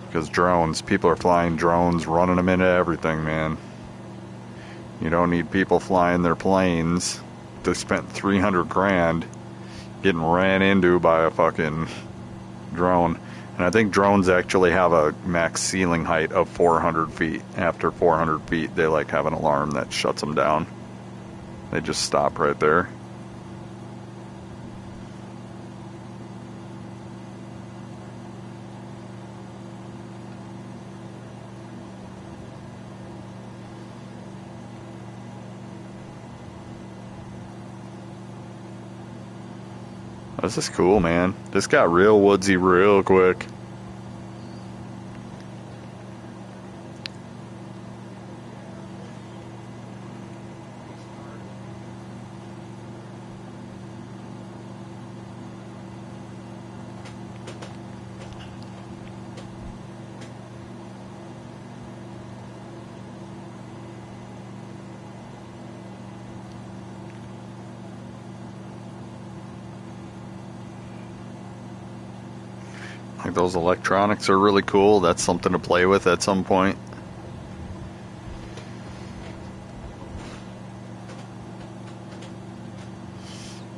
Because drones, people are flying drones, running them into everything, man. You don't need people flying their planes. They spent 300 grand getting ran into by a fucking drone. And I think drones actually have a max ceiling height of 400 feet. After 400 feet, they like have an alarm that shuts them down. They just stop right there. This is cool, man. This got real woodsy real quick. Like those electronics are really cool. That's something to play with at some point.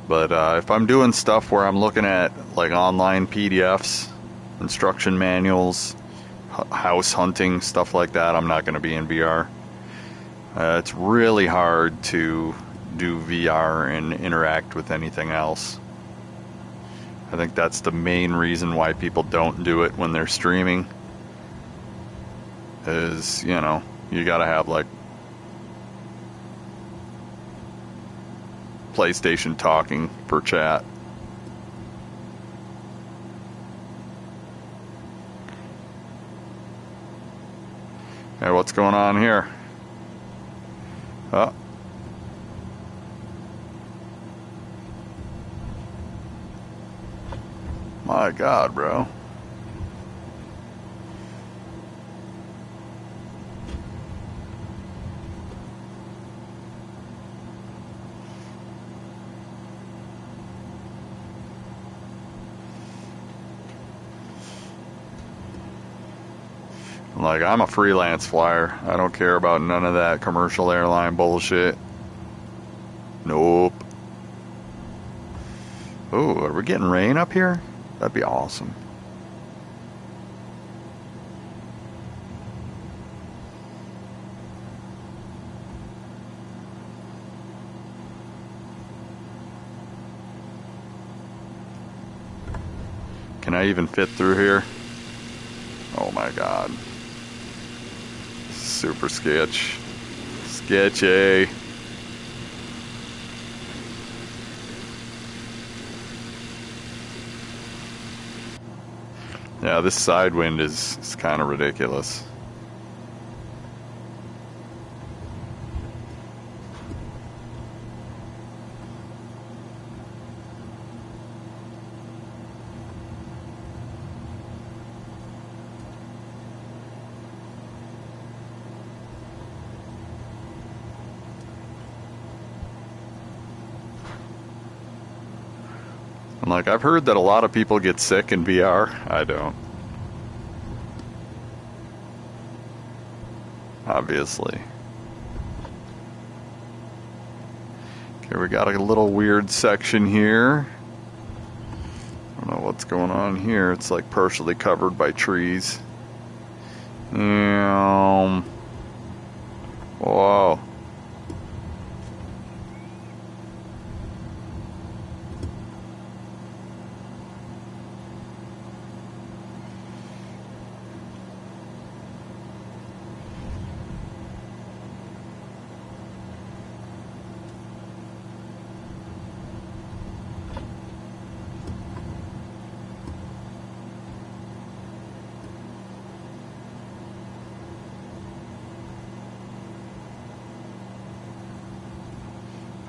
But if I'm doing stuff where I'm looking at like online PDFs, instruction manuals, house hunting, stuff like that, I'm not going to be in VR. It's really hard to do VR and interact with anything else. I think that's the main reason why people don't do it when they're streaming. Is, you know, you gotta have like PlayStation talking for chat. Hey, what's going on here? Oh. My God, bro. Like, I'm a freelance flyer. I don't care about none of that commercial airline bullshit. Nope. Ooh, are we getting rain up here? That'd be awesome. Can I even fit through here? Oh my God. Super sketch. Sketchy. Yeah, this side wind is kind of ridiculous. And like, I've heard that a lot of people get sick in VR. I don't. Obviously. Okay, we got a little weird section here. I don't know what's going on here. It's like partially covered by trees. Whoa.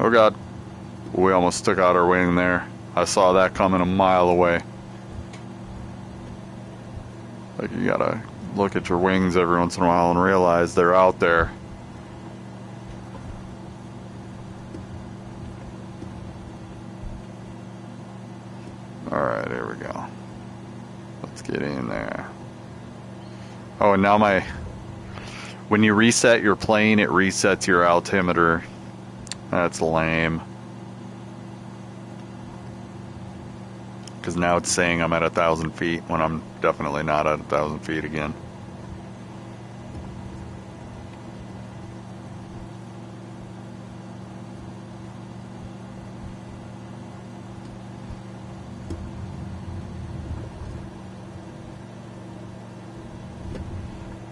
Oh God. We almost took out our wing there. I saw that coming a mile away. Like, you gotta look at your wings every once in a while and realize they're out there. Alright, here we go. Let's get in there. Oh, and now when you reset your plane, it resets your altimeter. That's lame. Because now it's saying I'm at 1,000 feet when I'm definitely not at 1,000 feet again.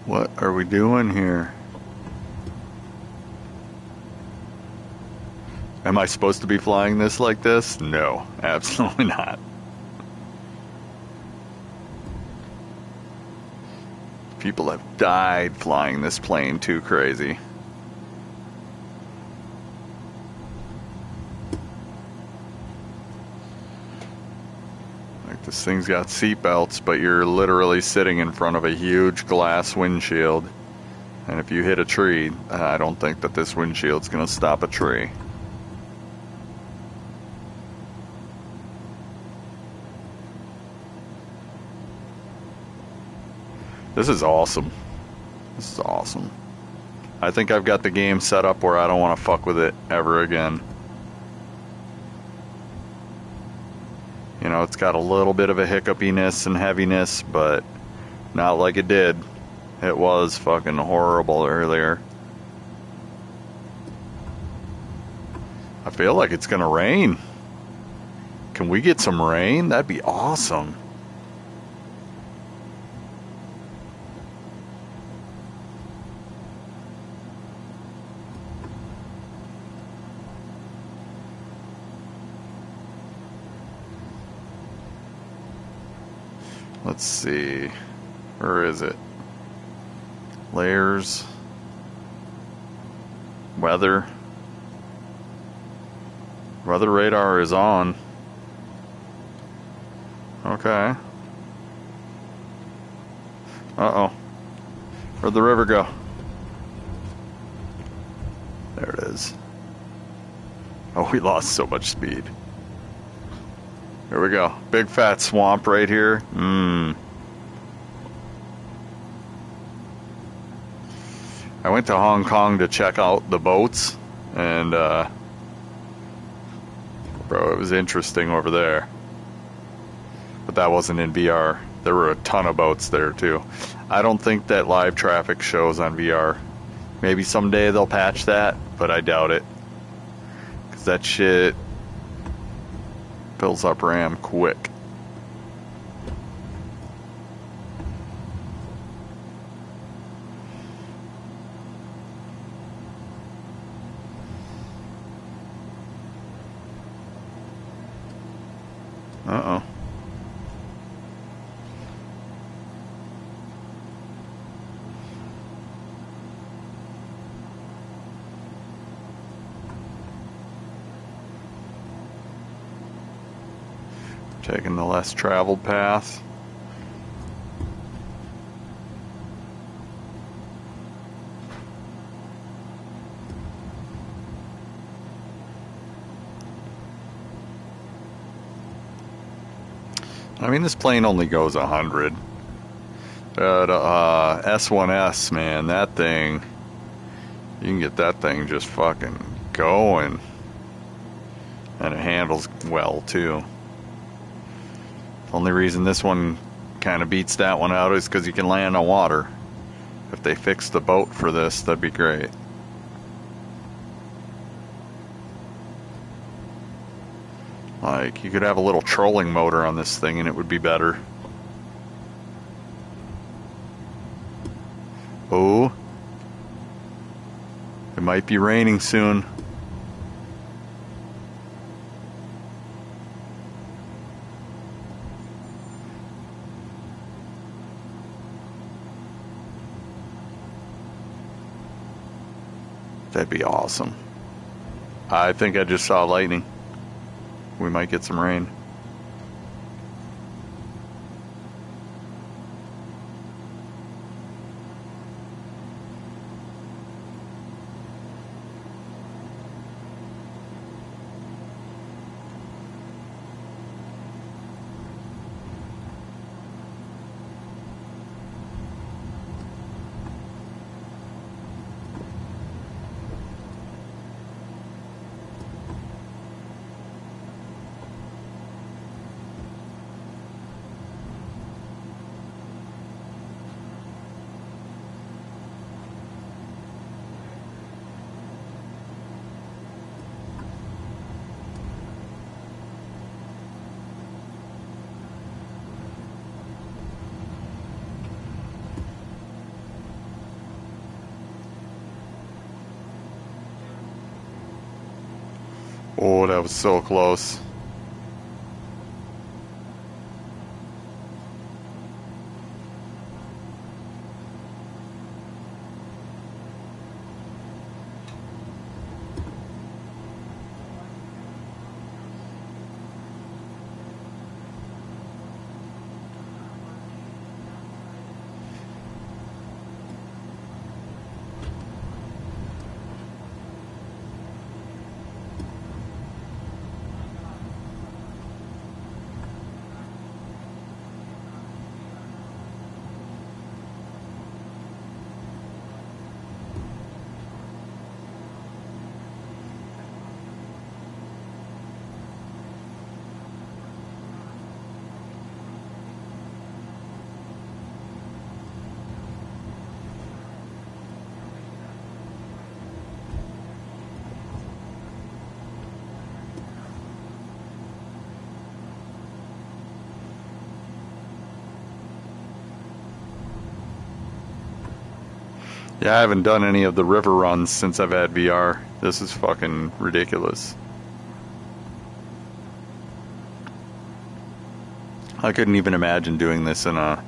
What are we doing here? Am I supposed to be flying this like this? No, absolutely not. People have died flying this plane too crazy. Like, this thing's got seat belts, but you're literally sitting in front of a huge glass windshield. And if you hit a tree, I don't think that this windshield's gonna stop a tree. This is awesome. This is awesome. I think I've got the game set up where I don't want to fuck with it ever again. You know, it's got a little bit of a hiccupiness and heaviness, but not like it did. It was fucking horrible earlier. I feel like it's gonna rain. Can we get some rain? That'd be awesome. Let's see. Where is it? Layers. Weather. Weather radar is on. Okay. Uh-oh. Where'd the river go? There it is. Oh, we lost so much speed. Here we go. Big fat swamp right here. I went to Hong Kong to check out the boats, and bro, it was interesting over there. But that wasn't in VR. There were a ton of boats there too. I don't think that live traffic shows on VR. Maybe someday they'll patch that, but I doubt it. Because that shit fills up RAM quick. Uh-oh. Taking the less traveled path. I mean, this plane only goes 100. But S1S, man, that thing, you can get that thing just fucking going. And it handles well too. Only reason this one kind of beats that one out is because you can land on water. If they fix the boat for this, that'd be great. Like, you could have a little trolling motor on this thing and it would be better. Oh. It might be raining soon. That'd be awesome. I think I just saw lightning. we might get some rain. Oh, that was so close. Yeah, I haven't done any of the river runs since I've had VR. This is fucking ridiculous. I couldn't even imagine doing this in an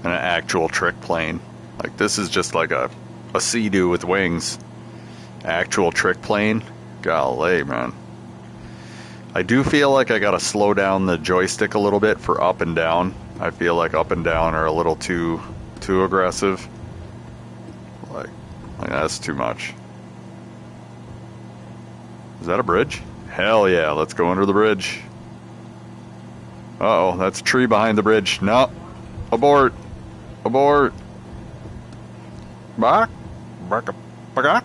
actual trick plane. Like, this is just like a Sea-Doo with wings. Actual trick plane? Golly, man. I do feel like I gotta slow down the joystick a little bit for up and down. I feel like up and down are a little too aggressive. Like that's too much. Is that a bridge? Hell yeah, let's go under the bridge. Uh-oh, that's a tree behind the bridge. No. Abort. Abort. Back. Back up. Back up.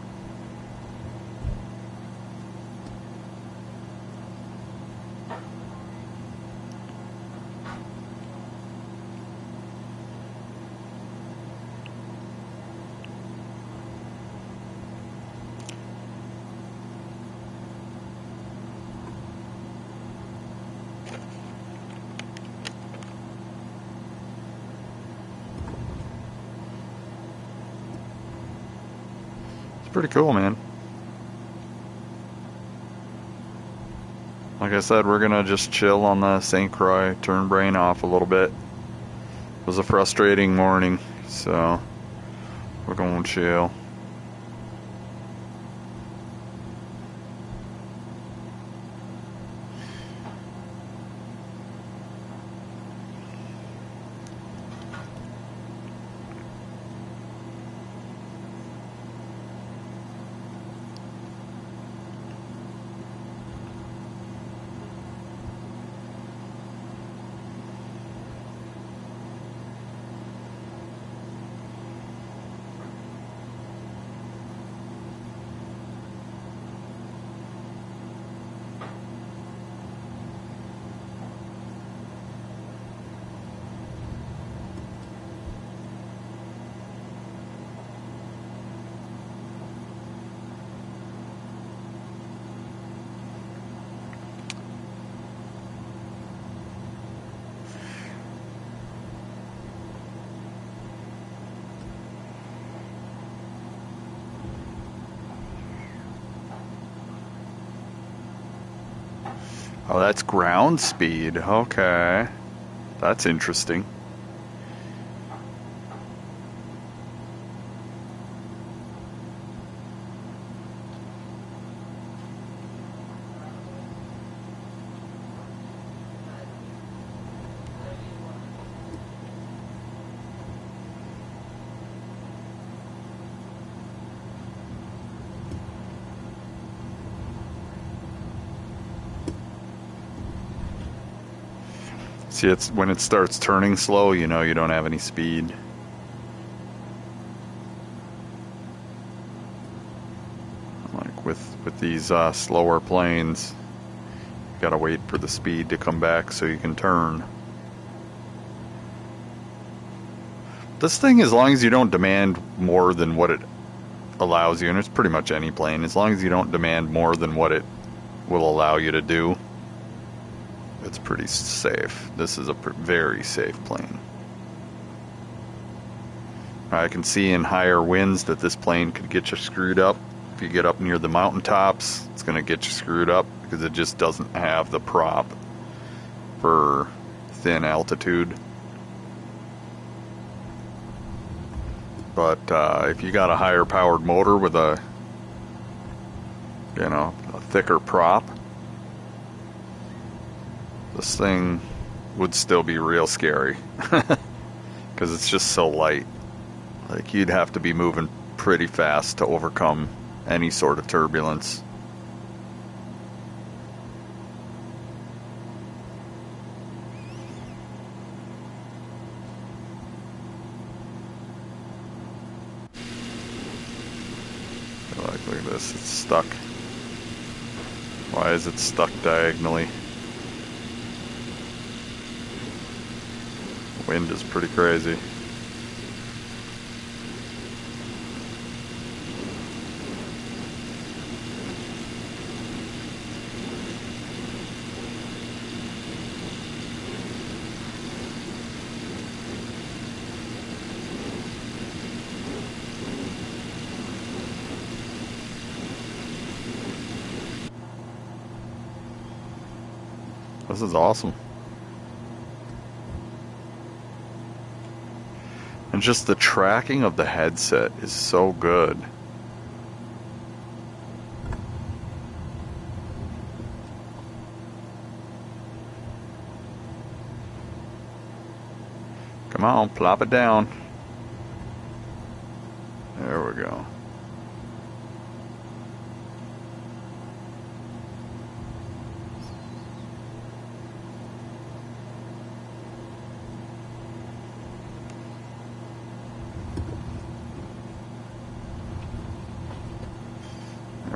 Pretty cool, man. Like I said, we're gonna just chill on the St. Croix, turn brain off a little bit. It was a frustrating morning, so we're gonna chill. Oh, that's ground speed. Okay. That's interesting. See, it's when it starts turning slow, you know you don't have any speed. Like with these slower planes, you gotta wait for the speed to come back so you can turn. This thing, as long as you don't demand more than what it allows you, and it's pretty much any plane, as long as you don't demand more than what it will allow you to do, it's pretty safe. This is a very safe plane. I can see in higher winds that this plane could get you screwed up. If you get up near the mountaintops, it's going to get you screwed up because it just doesn't have the prop for thin altitude. But if you got a higher powered motor with a, you know, a thicker prop, this thing would still be real scary because it's just so light. Like, you'd have to be moving pretty fast to overcome any sort of turbulence. Like, look at this, it's stuck. Why is it stuck diagonally? Wind is pretty crazy. This is awesome. And just the tracking of the headset is so good. Come on, plop it down. There we go.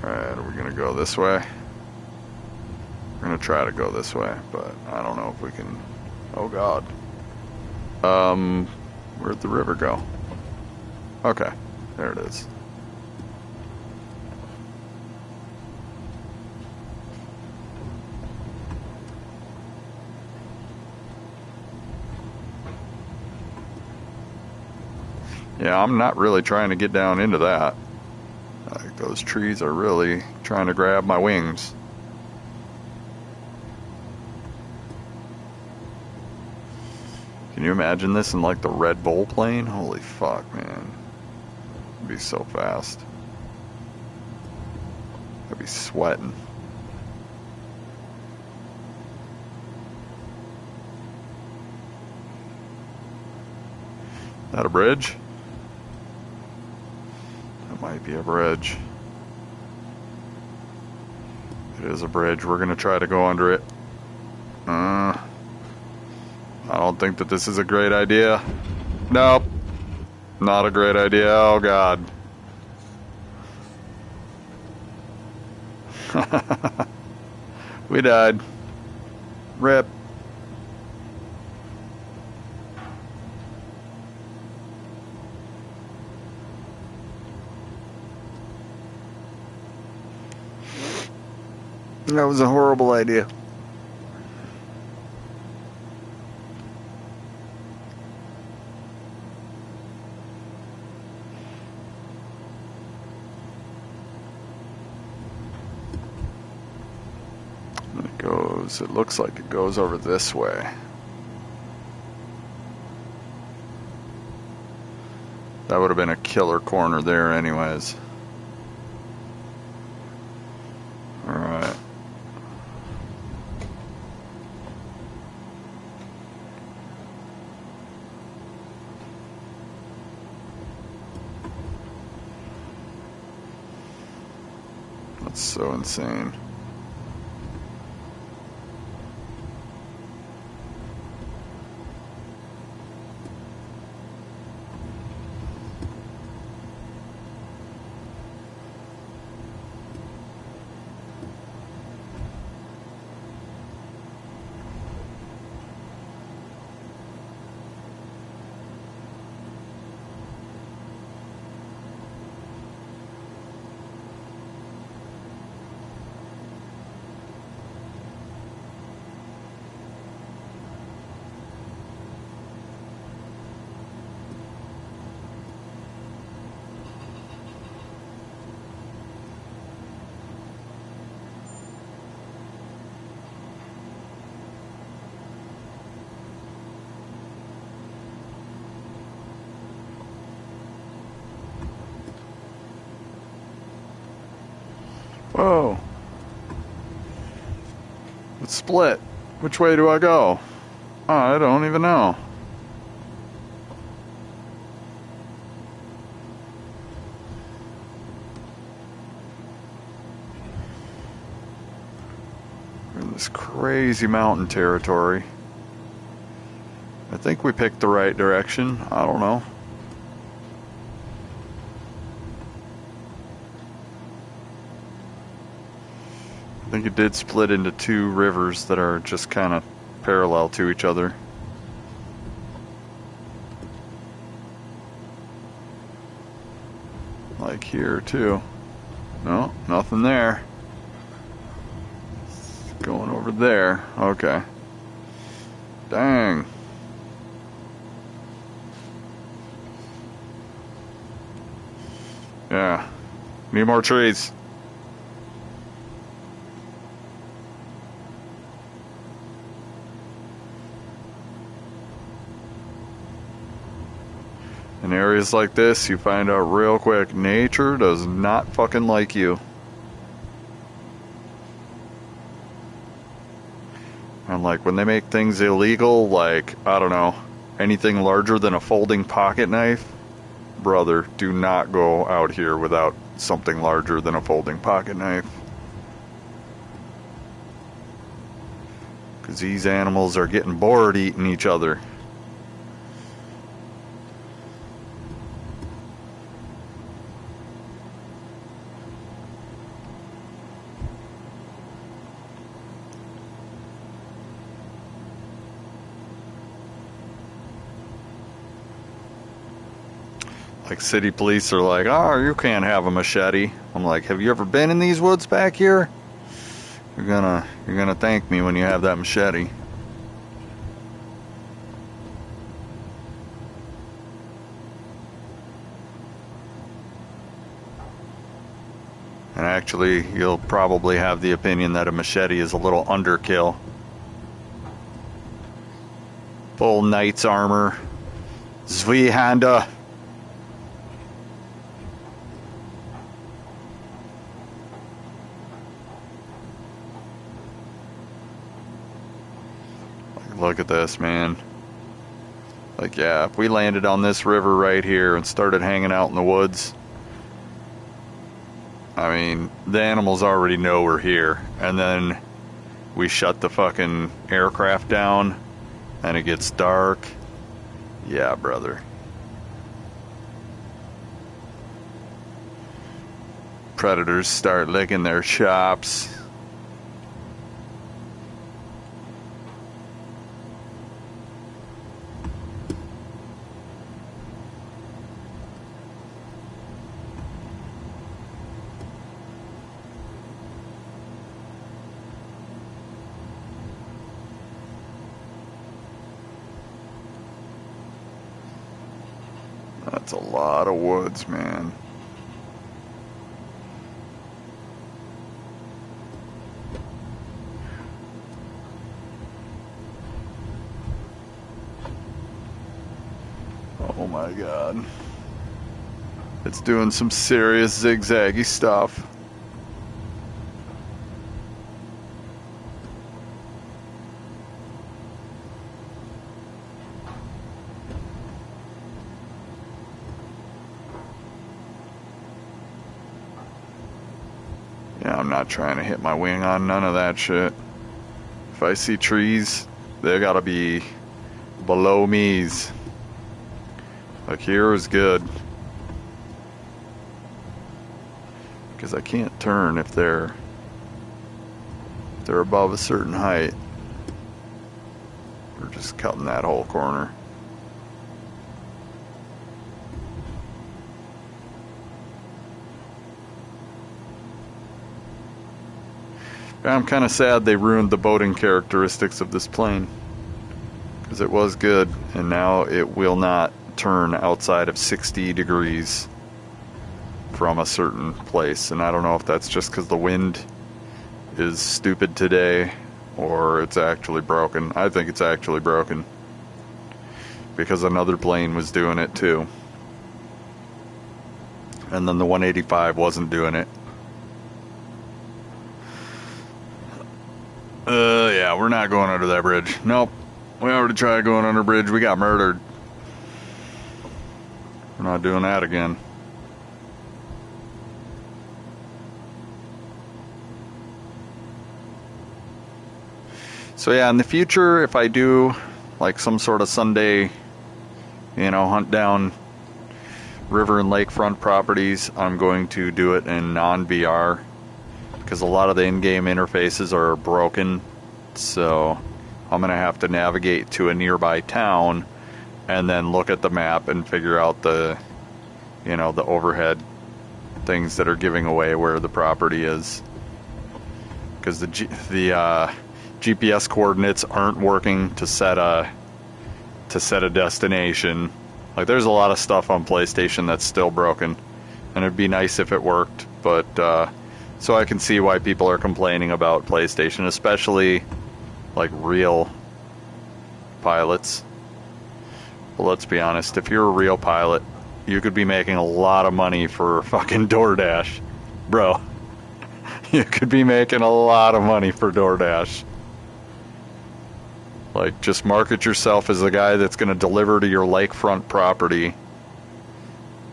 Alright, are we gonna go this way? We're gonna try to go this way, but I don't know if we can. Oh god. Where'd the river go? Okay, there it is. Yeah, I'm not really trying to get down into that. Like, those trees are really trying to grab my wings. Can you imagine this in like the Red Bull plane? Holy fuck, man. It'd be so fast. I'd be sweating. Is that a bridge? That might be a bridge. It is a bridge. We're gonna try to go under it. I don't think that this is a great idea. Nope. Not a great idea. Oh, God. We died. Rip. That was a horrible idea. It looks like it goes over this way. That would have been a killer corner there anyways. Alright. That's so insane. Whoa. It's split. Which way do I go? Oh, I don't even know. We're in this crazy mountain territory. I think we picked the right direction. I don't know. I think it did split into two rivers that are just kind of parallel to each other. Like here too. No, nothing there. It's going over there. Okay. Dang. Yeah. Need more trees. In areas like this, you find out real quick, nature does not fucking like you. And like when they make things illegal, like, I don't know, anything larger than a folding pocket knife, brother, do not go out here without something larger than a folding pocket knife. Because these animals are getting bored eating each other. Like city police are like, oh, you can't have a machete. I'm like, have you ever been in these woods back here? You're gonna thank me when you have that machete. And actually, you'll probably have the opinion that a machete is a little underkill. Full knight's armor. Zweihander. Look at this, man. Like, yeah, if we landed on this river right here and started hanging out in the woods, I mean, the animals already know we're here. And then we shut the fucking aircraft down and it gets dark. Yeah, brother. Predators start licking their chops. That's a lot of woods, man. Oh my god. It's doing some serious zigzaggy stuff. Yeah, I'm not trying to hit my wing on none of that shit. If I see trees, they gotta be below me's. Like here is good. Because I can't turn if they're above a certain height. We're just cutting that whole corner. I'm kind of sad they ruined the boating characteristics of this plane, because it was good, and now it will not turn outside of 60 degrees from a certain place. And I don't know if that's just because the wind is stupid today or it's actually broken. I think it's actually broken because another plane was doing it too, and then the 185 wasn't doing it. Yeah, we're not going under that bridge. Nope. We already tried going under bridge. We got murdered. We're not doing that again. So yeah, in the future, if I do like some sort of Sunday, hunt down river and lakefront properties, I'm going to do it in non-VR because a lot of the in-game interfaces are broken. So I'm going to have to navigate to a nearby town and then look at the map and figure out the overhead things that are giving away where the property is. Because the GPS coordinates aren't working to set a destination. Like, there's a lot of stuff on PlayStation that's still broken, and it'd be nice if it worked. But so I can see why people are complaining about PlayStation, especially like real pilots. Well, let's be honest. If you're a real pilot, you could be making a lot of money for fucking DoorDash, bro. You could be making a lot of money for DoorDash. Like, just market yourself as the guy that's going to deliver to your lakefront property,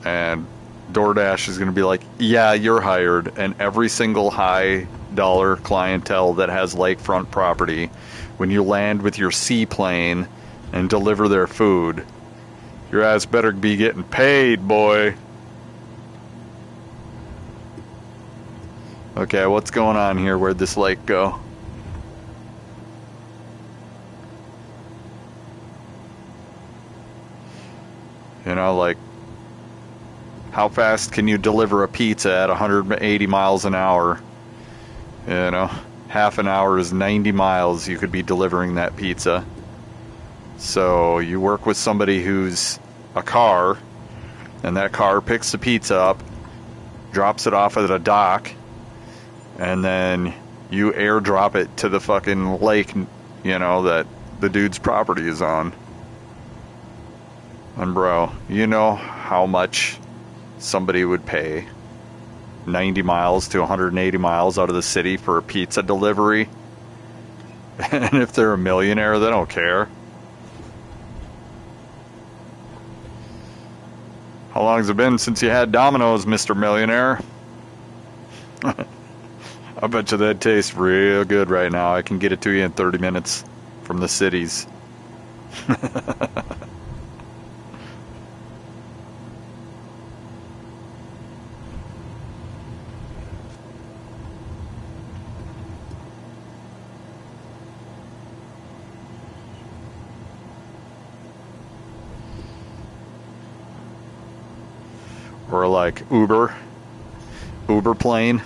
and DoorDash is going to be like, yeah, you're hired, and every single high-dollar clientele that has lakefront property, when you land with your seaplane and deliver their food, your ass better be getting paid, boy. Okay, what's going on here? Where'd this lake go? Like, how fast can you deliver a pizza at 180 miles an hour? Half an hour is 90 miles you could be delivering that pizza. So you work with somebody who's a car, and that car picks the pizza up, drops it off at a dock, and then you airdrop it to the fucking lake, that the dude's property is on. And bro, you know how much somebody would pay 90 miles to 180 miles out of the city for a pizza delivery? And if they're a millionaire, they don't care. How long has it been since you had Domino's, Mr. Millionaire? I bet you that tastes real good right now. I can get it to you in 30 minutes from the cities. Or like Uber plane.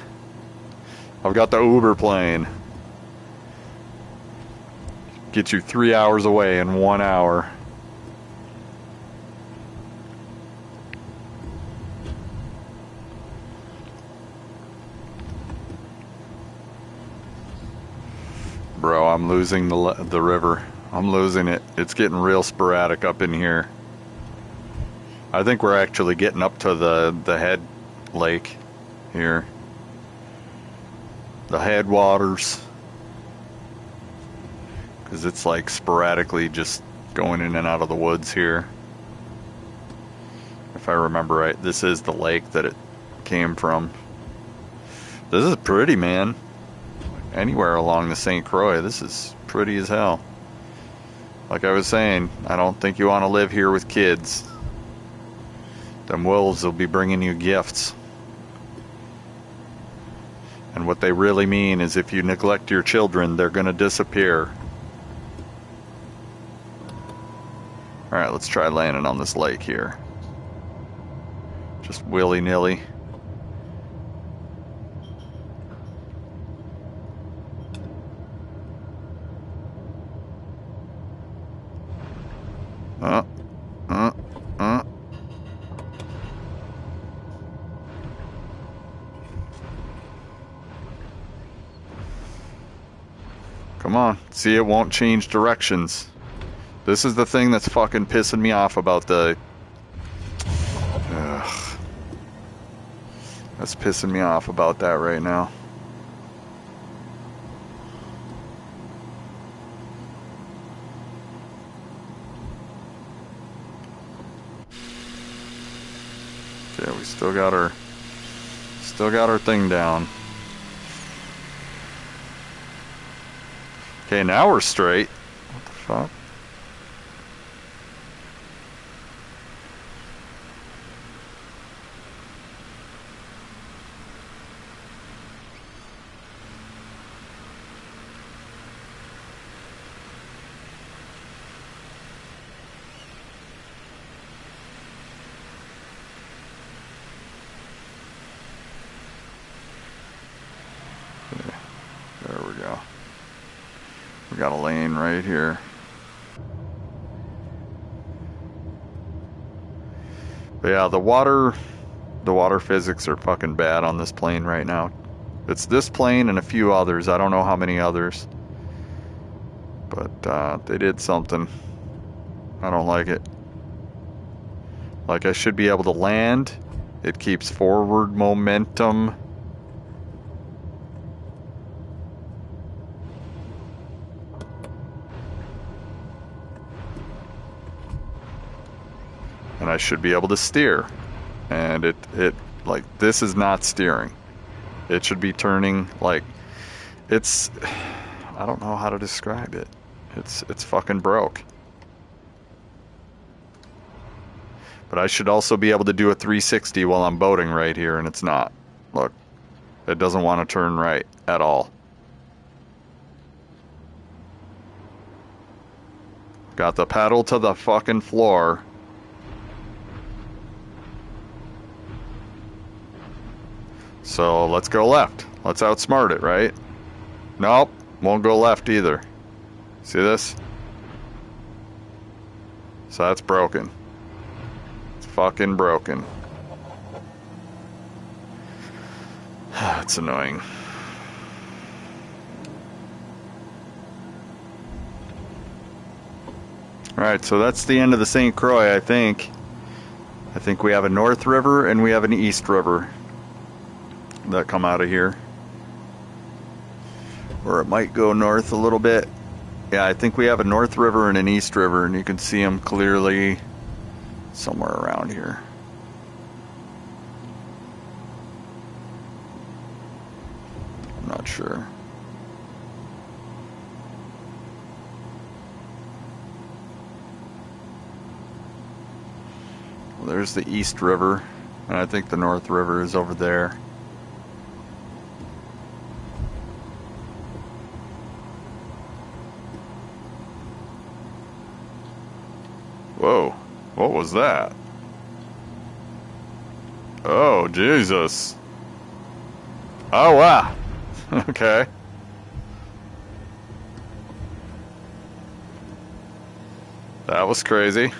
I've got the Uber plane. Get you 3 hours away in 1 hour. Bro, I'm losing the river. I'm losing it. It's getting real sporadic up in here. I think we're actually getting up to the head lake here. The headwaters. Because it's like sporadically just going in and out of the woods here. If I remember right, this is the lake that it came from. This is pretty, man. Anywhere along the St. Croix, this is pretty as hell. Like I was saying, I don't think you want to live here with kids. Them wolves will be bringing you gifts. And what they really mean is if you neglect your children, they're going to disappear. Alright, let's try landing on this lake here. Just willy-nilly. Come on. See, it won't change directions. This is the thing that's fucking pissing me off about the... Ugh. That's pissing me off about that right now. Okay, we still got our thing down. Okay, now we're straight. What the fuck? Okay, there we go. We got a lane right here. But yeah, the water physics are fucking bad on this plane right now. It's this plane and a few others. I don't know how many others. But they did something. I don't like it. Like, I should be able to land. It keeps forward momentum. And I should be able to steer. And it like, this is not steering. It should be turning, like, it's, I don't know how to describe it. It's fucking broke. But I should also be able to do a 360 while I'm boating right here, and it's not. Look, it doesn't want to turn right at all. Got the pedal to the fucking floor. So let's go left. Let's outsmart it, right? Nope, won't go left either. See this? So that's broken. It's fucking broken. That's annoying. Alright, so that's the end of the St. Croix, I think. I think we have a North River and we have an East River that come out of here. Or it might go north a little bit. Yeah, I think we have a North River and an East River, and you can see them clearly somewhere around here. I'm not sure. Well, there's the East River, and I think the North River is over there. Whoa, what was that? Oh, Jesus. Oh, wow. Okay. That was crazy.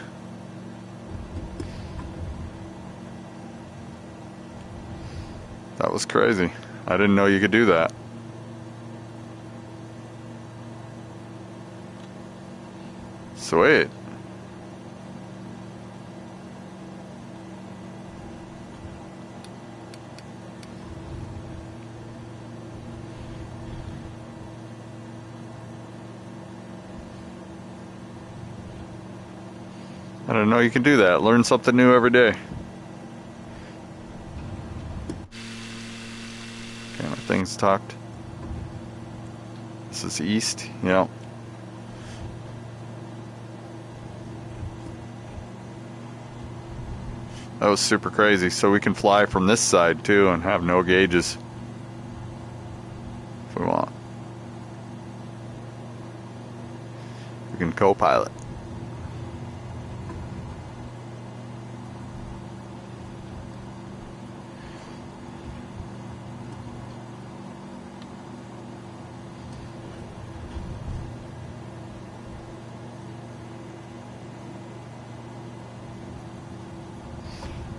That was crazy. I didn't know you could do that. Sweet. I didn't know you could do that. Learn something new every day. Okay, my thing's tucked. This is east. Yep. That was super crazy. So we can fly from this side too and have no gauges if we want. We can co-pilot.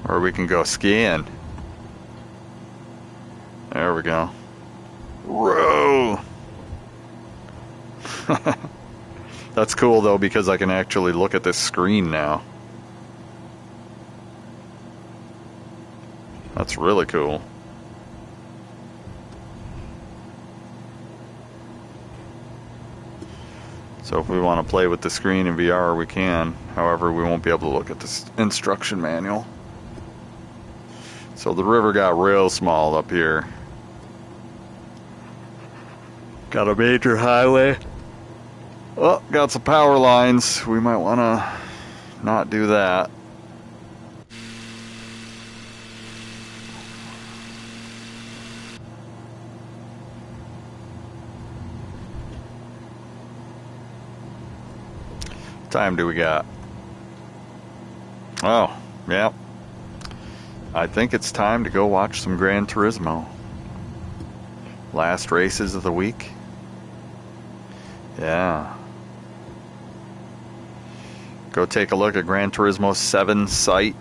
Or we can go skiing. There we go. Whoa! That's cool though, because I can actually look at this screen now. That's really cool. So if we want to play with the screen in VR, we can. However, we won't be able to look at this instruction manual. So the river got real small up here. Got a major highway. Oh, got some power lines. We might want to not do that. What time do we got? Oh, yeah. I think it's time to go watch some Gran Turismo. Last races of the week. Yeah. Go take a look at Gran Turismo 7 site.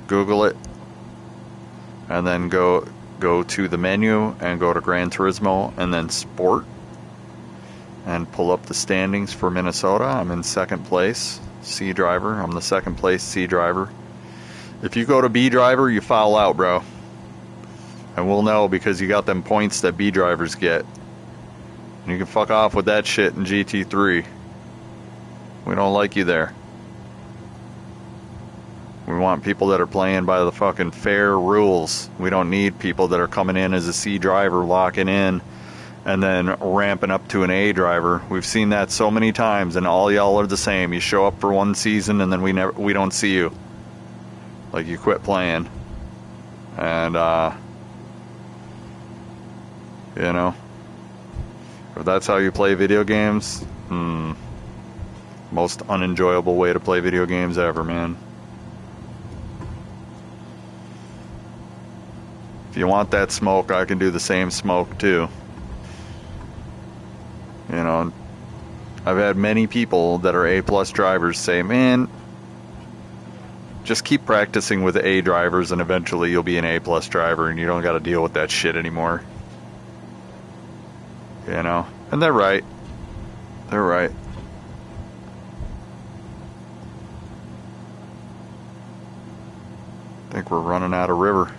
Google it. And then go to the menu and go to Gran Turismo and then Sport. And pull up the standings for Minnesota. I'm in second place, C driver. I'm the second place C driver. If you go to B driver, you foul out, bro. And we'll know because you got them points that B drivers get. And you can fuck off with that shit in GT3. We don't like you there. We want people that are playing by the fucking fair rules. We don't need people that are coming in as a C driver, locking in, and then ramping up to an A driver. We've seen that so many times, and all y'all are the same. You show up for one season, and then we don't see you. Like, you quit playing. And, you know, if that's how you play video games, most unenjoyable way to play video games ever, man. If you want that smoke, I can do the same smoke, too. You know, I've had many people that are A-plus drivers say, man, just keep practicing with A drivers and eventually you'll be an A-plus driver and you don't got to deal with that shit anymore. You know? And they're right. They're right. I think we're running out of river.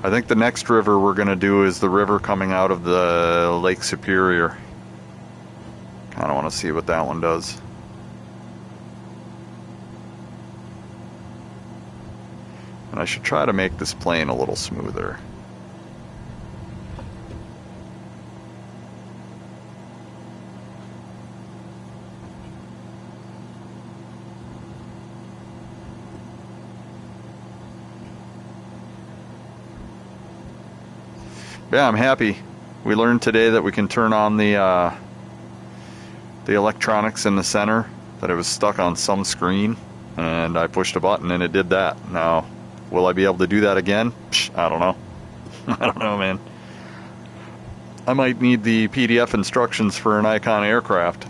I think the next river we're going to do is the river coming out of the Lake Superior. Kind of want to see what that one does. And I should try to make this plane a little smoother. Yeah, I'm happy. We learned today that we can turn on the electronics in the center, that it was stuck on some screen, and I pushed a button and it did that. Now, will I be able to do that again? I don't know. I don't know, man. I might need the PDF instructions for an Icon aircraft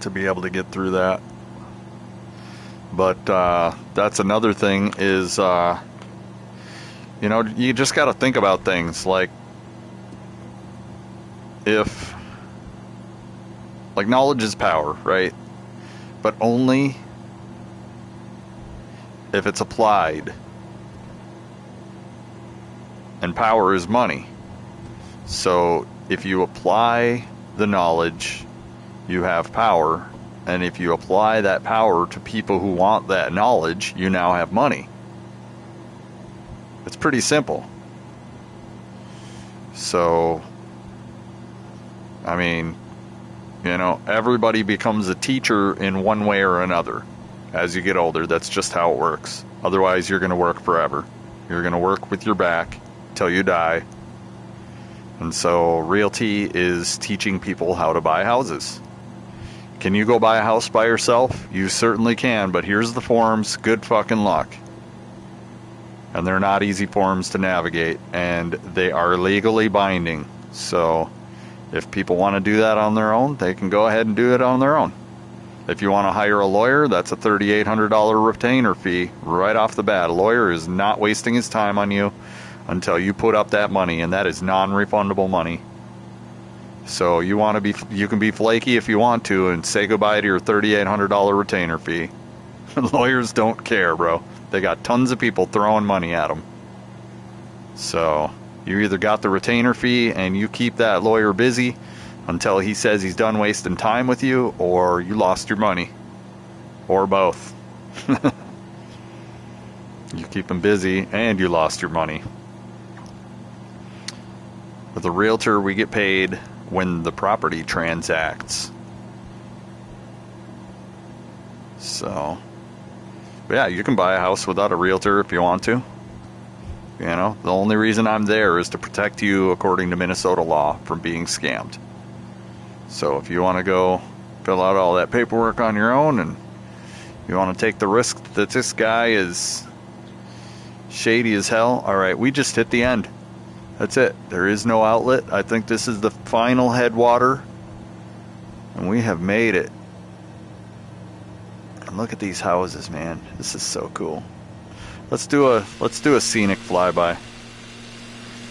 to be able to get through that. But that's another thing is, you know, you just got to think about things like knowledge is power, right? But only if it's applied. And power is money. So if you apply the knowledge, you have power. And if you apply that power to people who want that knowledge, you now have money. It's pretty simple. So, I mean, you know, everybody becomes a teacher in one way or another. As you get older, that's just how it works. Otherwise, you're going to work forever. You're going to work with your back till you die. And so, realty is teaching people how to buy houses. Can you go buy a house by yourself? You certainly can, but here's the forms. Good fucking luck. And they're not easy forms to navigate, and they are legally binding. So if people want to do that on their own, they can go ahead and do it on their own. If you want to hire a lawyer, that's a $3,800 retainer fee right off the bat. A lawyer is not wasting his time on you until you put up that money, and that is non-refundable money. So you can be flaky if you want to and say goodbye to your $3,800 retainer fee. Lawyers don't care, bro. They got tons of people throwing money at them. So you either got the retainer fee and you keep that lawyer busy until he says he's done wasting time with you, or you lost your money. Or both. You keep them busy, and you lost your money. With a realtor, we get paid when the property transacts. So, yeah, you can buy a house without a realtor if you want to. You know, the only reason I'm there is to protect you, according to Minnesota law, from being scammed. So if you want to go fill out all that paperwork on your own and you want to take the risk that this guy is shady as hell, all right, we just hit the end. That's it. There is no outlet. I think this is the final headwater, and we have made it. And look at these houses, man. This is so cool. Let's do a scenic flyby.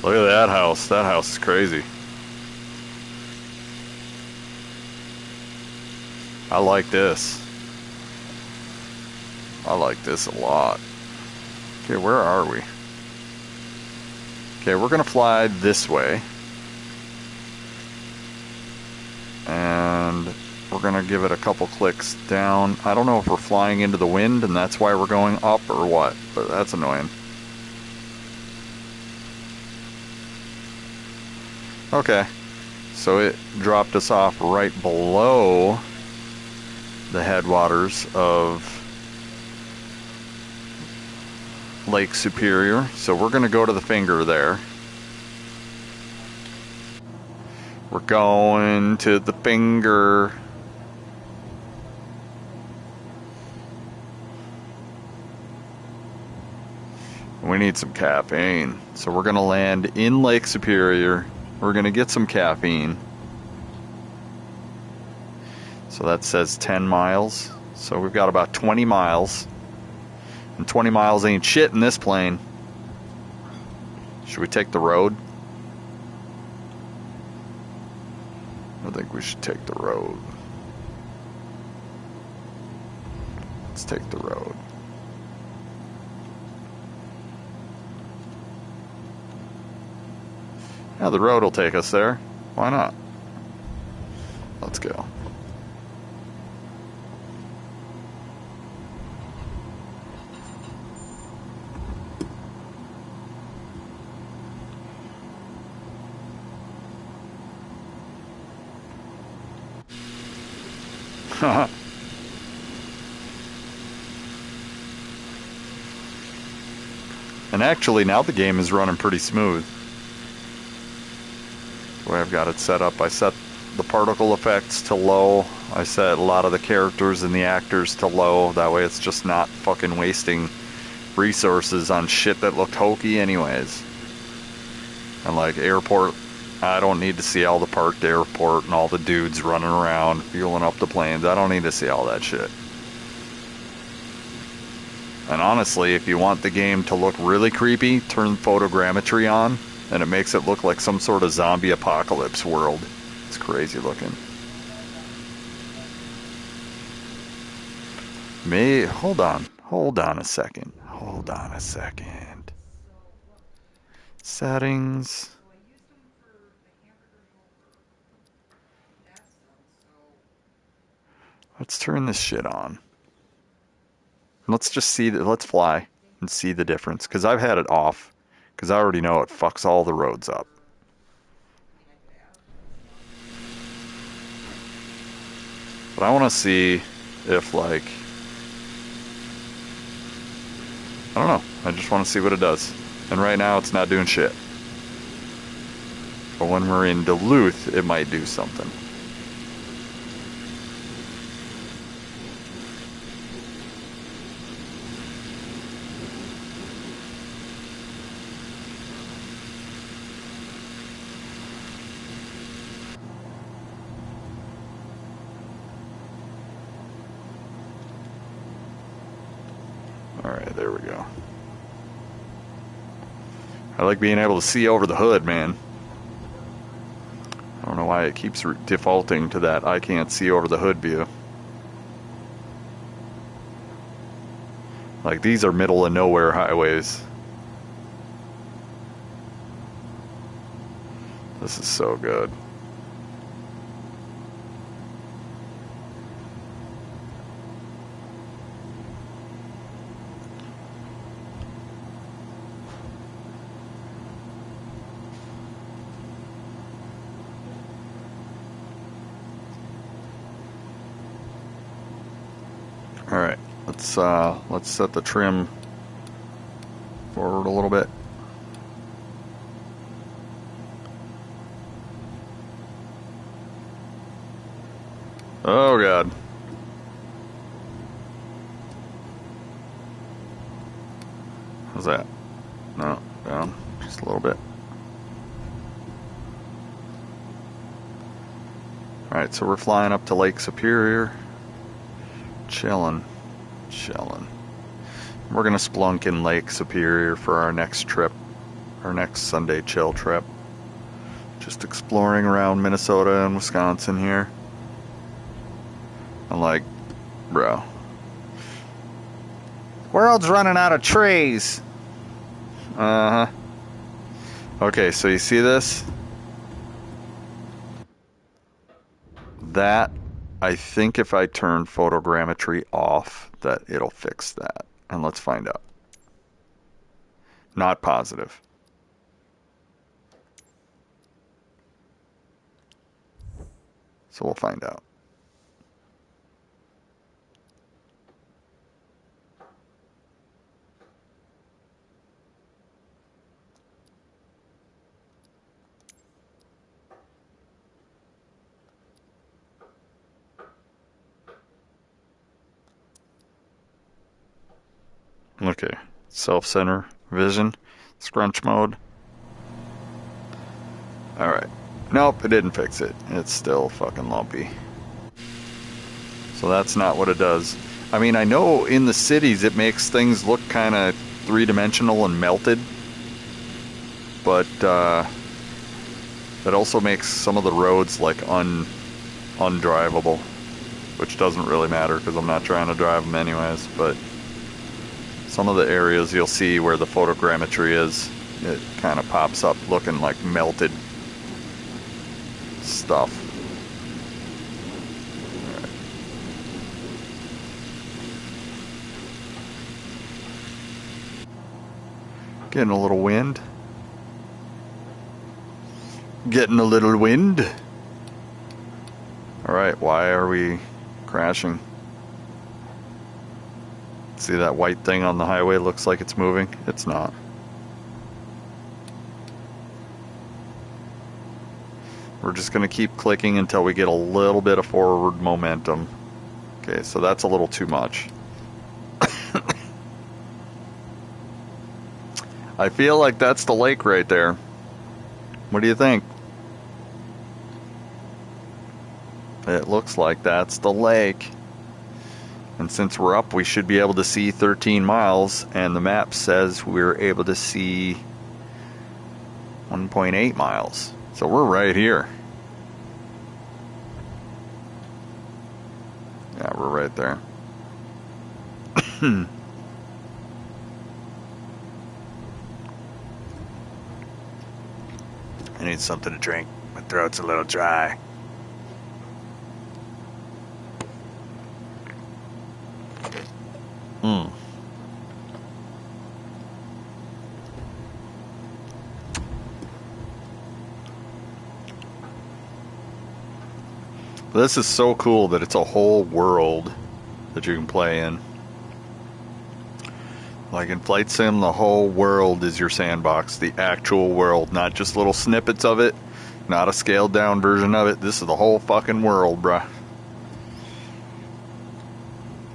Look at that house. That house is crazy. I like this. I like this a lot. Okay, where are we? Okay, we're gonna fly this way. And we're gonna give it a couple clicks down. I don't know if we're flying into the wind and that's why we're going up or what, but that's annoying. Okay, so it dropped us off right below the headwaters of Lake Superior. So we're gonna go to the finger there. We're going to the finger. We need some caffeine. So we're gonna land in Lake Superior. We're gonna get some caffeine. So that says 10 miles. So we've got about 20 miles. And 20 miles ain't shit in this plane. Should we take the road? I think we should take the road. Let's take the road. Yeah, the road will take us there. Why not? Let's go. And actually, now the game is running pretty smooth. The way I've got it set up, I set the particle effects to low. I set a lot of the characters and the actors to low. That way it's just not fucking wasting resources on shit that looked hokey anyways. And like airport, I don't need to see all the parked airport and all the dudes running around fueling up the planes. I don't need to see all that shit. And honestly, if you want the game to look really creepy, turn photogrammetry on, and it makes it look like some sort of zombie apocalypse world. It's crazy looking. Hold on a second. Settings. Let's turn this shit on. Let's just see let's fly and see the difference, because I've had it off, because I already know it fucks all the roads up. But I want to see if, like, I don't know, I just want to see what it does. And right now it's not doing shit. But when we're in Duluth, it might do something. Alright, there we go. I like being able to see over the hood, man. I don't know why it keeps defaulting to that I can't see over the hood view. Like, these are middle of nowhere highways. This is so good. All right, let's set the trim forward a little bit. Oh God. How's that? No, down just a little bit. All right, so we're flying up to Lake Superior. Chilling. We're gonna splunk in Lake Superior for our next trip, our next Sunday chill trip. Just exploring around Minnesota and Wisconsin here. I'm like, bro, world's running out of trees. Uh-huh. Okay, so you see this? That, I think if I turn photogrammetry off, that it'll fix that. And let's find out. Not positive. So we'll find out. Okay, self-center vision, scrunch mode. All right. Nope, it didn't fix it. It's still fucking lumpy. So that's not what it does. I mean, I know in the cities it makes things look kind of three-dimensional and melted, but it also makes some of the roads like undrivable, which doesn't really matter because I'm not trying to drive them anyways, but some of the areas you'll see where the photogrammetry is, it kind of pops up looking like melted stuff. Getting a little wind. Getting a little wind. Alright, why are we crashing? See that white thing on the highway? Looks like it's moving. It's not. We're just going to keep clicking until we get a little bit of forward momentum. Okay, so that's a little too much. I feel like that's the lake right there. What do you think? It looks like that's the lake. And since we're up, we should be able to see 13 miles, and the map says we're able to see 1.8 miles. So we're right here. Yeah, we're right there. I need something to drink. My throat's a little dry. This is so cool that it's a whole world that you can play in. Like in Flight Sim, the whole world is your sandbox, the actual world, not just little snippets of it, not a scaled down version of it. This is the whole fucking world, bruh.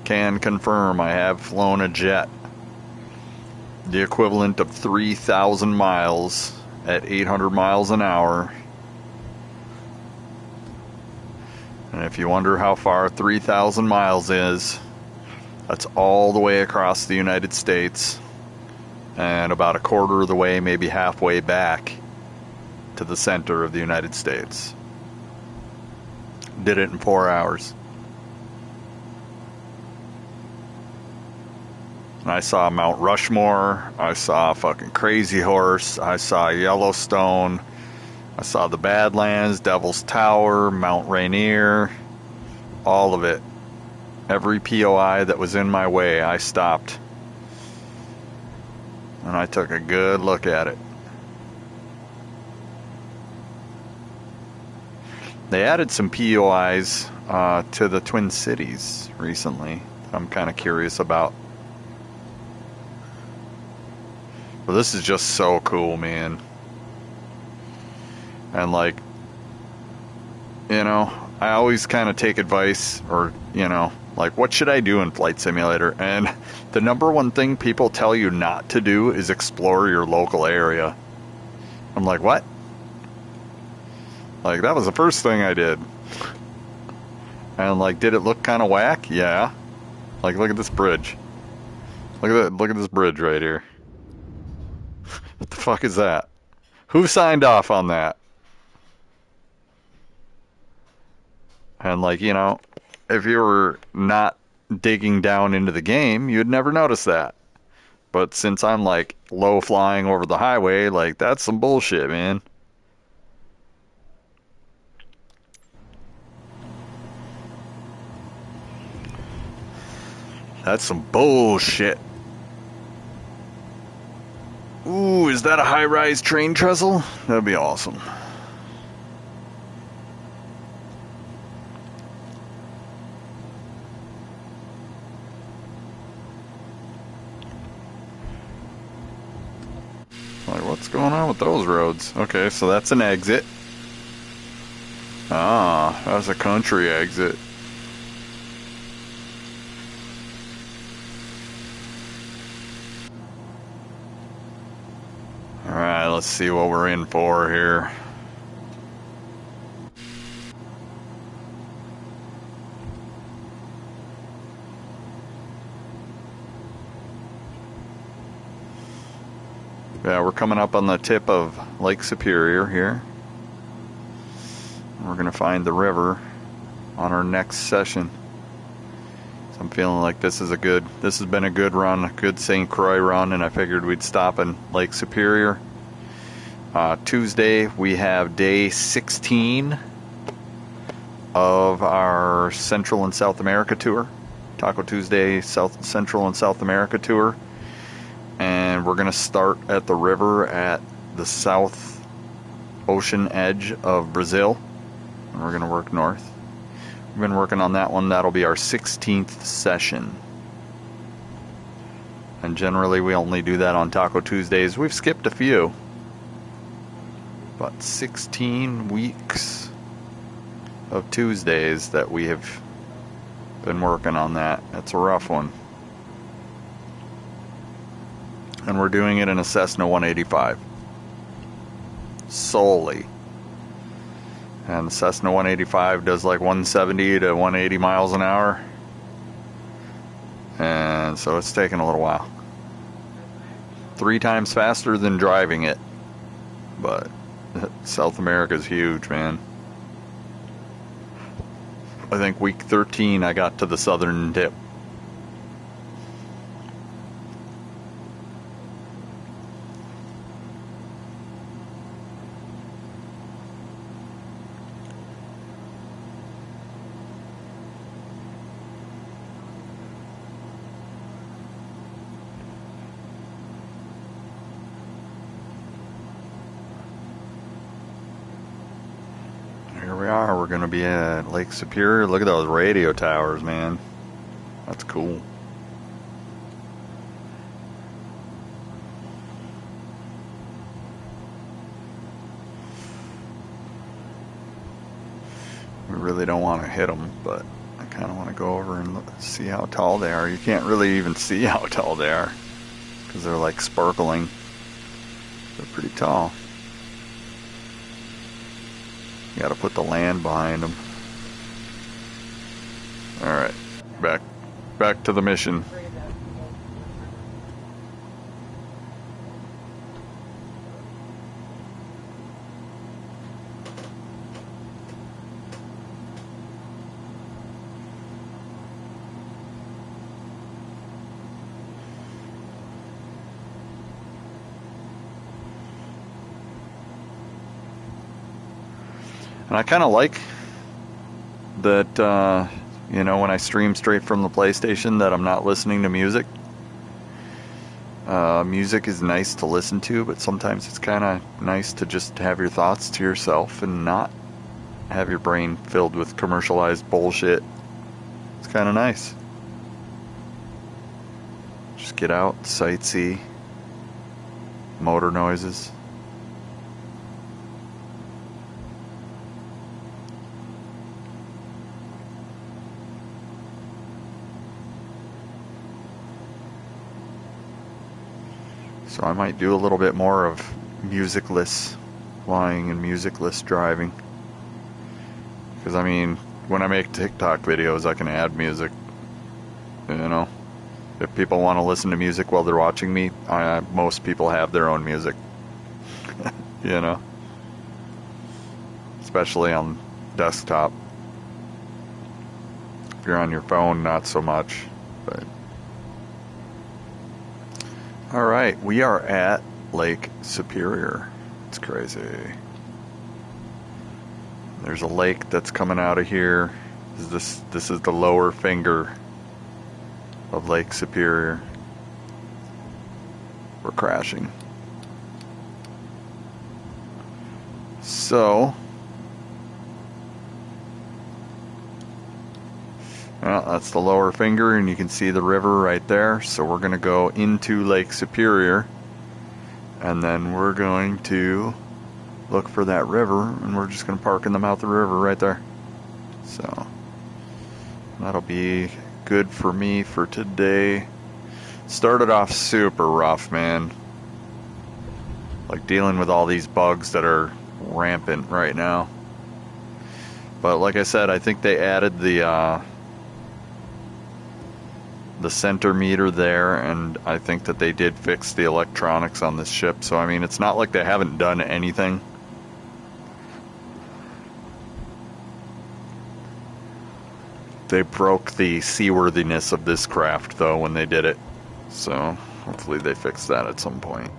Can confirm I have flown a jet. The equivalent of 3,000 miles at 800 miles an hour. And if you wonder how far 3,000 miles is, that's all the way across the United States and about a quarter of the way, maybe halfway back to the center of the United States. Did it in 4 hours. I saw Mount Rushmore, I saw fucking Crazy Horse, I saw Yellowstone, I saw the Badlands, Devil's Tower, Mount Rainier, all of it. Every POI that was in my way, I stopped. And I took a good look at it. They added some POIs to the Twin Cities recently. I'm kind of curious about. But this is just so cool, man. And like, you know, I always kind of take advice, or, you know, like, what should I do in Flight Simulator? And the number one thing people tell you not to do is explore your local area. I'm like, what? Like, that was the first thing I did. And like, did it look kind of whack? Yeah. Like, look at this bridge. Look at that. Look at this bridge right here. What the fuck is that? Who signed off on that? And like, you know, if you were not digging down into the game, you'd never notice that. But since I'm like low flying over the highway, like, that's some bullshit, man. That's some bullshit. Ooh, is that a high-rise train trestle? That'd be awesome. Like, what's going on with those roads? Okay, so that's an exit. Ah, that's a country exit. Alright, let's see what we're in for here. Yeah, we're coming up on the tip of Lake Superior here. We're gonna find the river on our next session. So I'm feeling like this has been a good run, a good St. Croix run, and I figured we'd stop in Lake Superior. Tuesday we have day 16 of our Central and South America tour. Taco Tuesday Central and South America tour. And we're going to start at the river at the south ocean edge of Brazil. And we're going to work north. We've been working on that one. That'll be our 16th session. And generally we only do that on Taco Tuesdays. We've skipped a few. But 16 weeks of Tuesdays that we have been working on that. That's a rough one. And we're doing it in a Cessna 185 solely. And the Cessna 185 does like 170 to 180 miles an hour. And so it's taking a little while. 3 times faster than driving it. But South America's huge, man. I think week 13 I got to the southern tip. We're going to be at Lake Superior. Look at those radio towers, man. That's cool. We really don't want to hit them, but I kind of want to go over and see how tall they are. You can't really even see how tall they are because they're like sparkling. They're pretty tall. You gotta put the land behind them. Alright, back to the mission. And I kind of like that, you know, when I stream straight from the PlayStation, that I'm not listening to music. Music is nice to listen to, but sometimes it's kind of nice to just have your thoughts to yourself and not have your brain filled with commercialized bullshit. It's kind of nice. get out, sightsee, motor noises. So I might do a little bit more of musicless flying and musicless driving. Because I mean, when I make TikTok videos, I can add music. You know, if people want to listen to music while they're watching me, most people have their own music. You know, especially on desktop. If you're on your phone, not so much. But all right, we are at Lake Superior. It's crazy. There's a lake that's coming out of here. This is the lower finger of Lake Superior. We're crashing. So, well, that's the lower finger, and you can see the river right there. So we're going to go into Lake Superior, and then we're going to look for that river, and we're just going to park in the mouth of the river right there. So that'll be good for me for today. Started off super rough, man. Like dealing with all these bugs that are rampant right now. But like I said, I think they added the center meter there, and I think that they did fix the electronics on this ship. So I mean, it's not like they haven't done anything. They broke the seaworthiness of this craft, though, when they did it. So, hopefully they fix that at some point.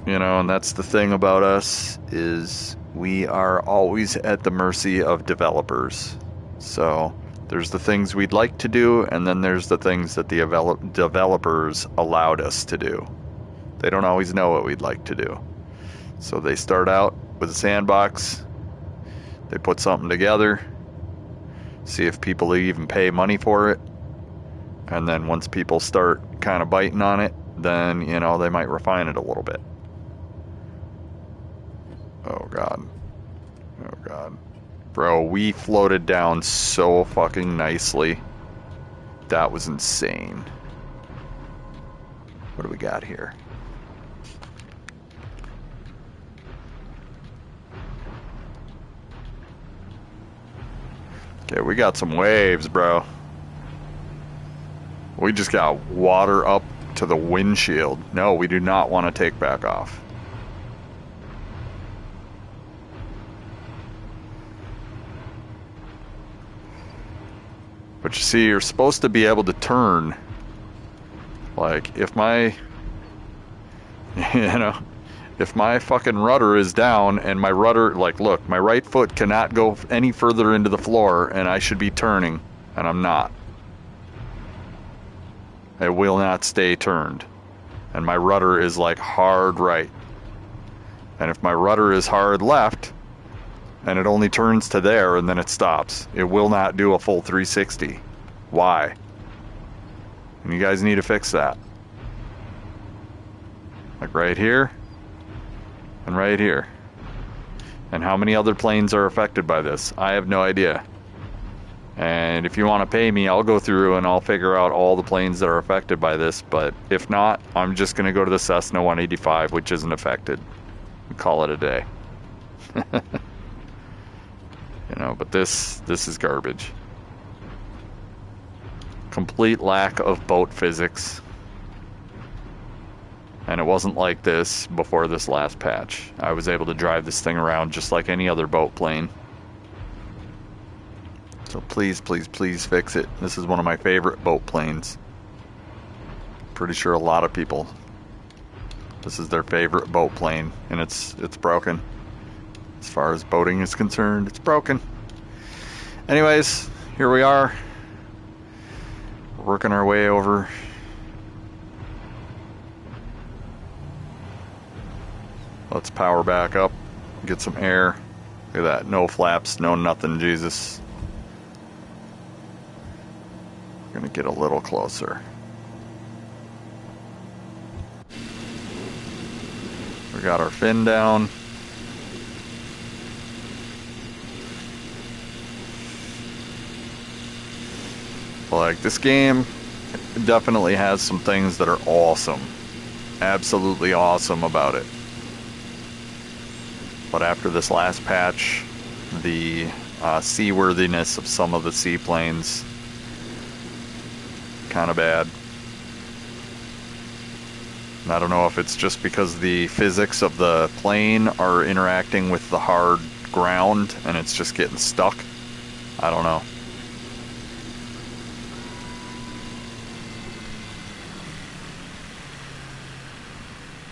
You know, and that's the thing about us, is we are always at the mercy of developers. So, there's the things we'd like to do, and then there's the things that the developers allowed us to do. They don't always know what we'd like to do. So they start out with a sandbox. They put something together, see if people even pay money for it, and then once people start kind of biting on it, then, you know, they might refine it a little bit. Oh God. Oh God. Bro, we floated down so fucking nicely. That was insane. What do we got here? Okay, we got some waves, bro. We just got water up to the windshield. No, we do not want to take back off. But you see, you're supposed to be able to turn. Like, if my... You know... If my fucking rudder is down and my rudder, like, look, my right foot cannot go any further into the floor and I should be turning, and I'm not. It will not stay turned. And my rudder is like hard right. And if my rudder is hard left, and it only turns to there and then it stops, it will not do a full 360. Why? And you guys need to fix that. Like right here. And right here. And how many other planes are affected by this? I have no idea. And if you want to pay me, I'll go through and I'll figure out all the planes that are affected by this. But if not, I'm just going to go to the Cessna 185, which isn't affected, and call it a day. You know, but this is garbage. Complete lack of boat physics. And it wasn't like this before this last patch. I was able to drive this thing around just like any other boat plane. So please, please, please fix it. This is one of my favorite boat planes. Pretty sure a lot of people, this is their favorite boat plane, and it's broken. As far as boating is concerned, it's broken. Anyways, here we are. We're working our way over. Let's power back up, get some air. Look at that, no flaps, no nothing, Jesus. Gonna get a little closer. We got our fin down. Like, this game definitely has some things that are awesome. Absolutely awesome about it. But after this last patch, the seaworthiness of some of the seaplanes, kind of bad. And I don't know if it's just because the physics of the plane are interacting with the hard ground and it's just getting stuck. I don't know.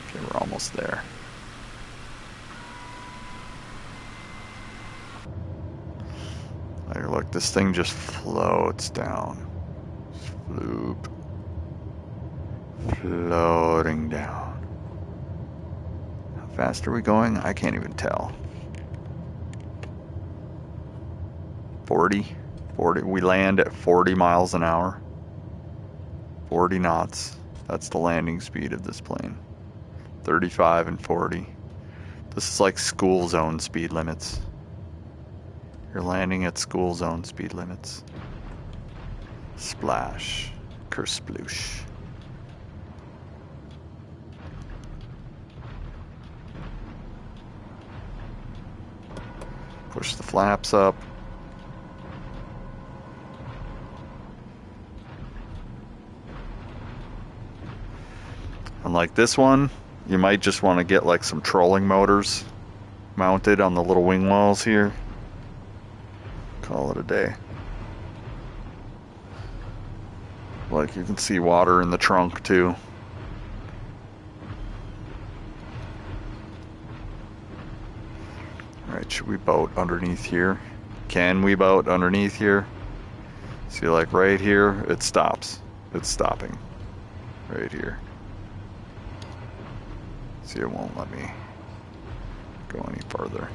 Okay, we're almost there. Like, look, this thing just floats down. Floop. Floating down. How fast are we going? I can't even tell. 40? We land at 40 miles an hour. 40 knots. That's the landing speed of this plane. 35 and 40. This is like school zone speed limits. You're landing at school zone speed limits. Splash. Kersploosh. Push the flaps up. And like this one, you might just want to get like some trolling motors mounted on the little wing walls here. Call it a day. Like, you can see water in the trunk too. Alright, should we boat underneath here? Can we boat underneath here? See, like right here, it stops. It's stopping. Right here. See, it won't let me go any further.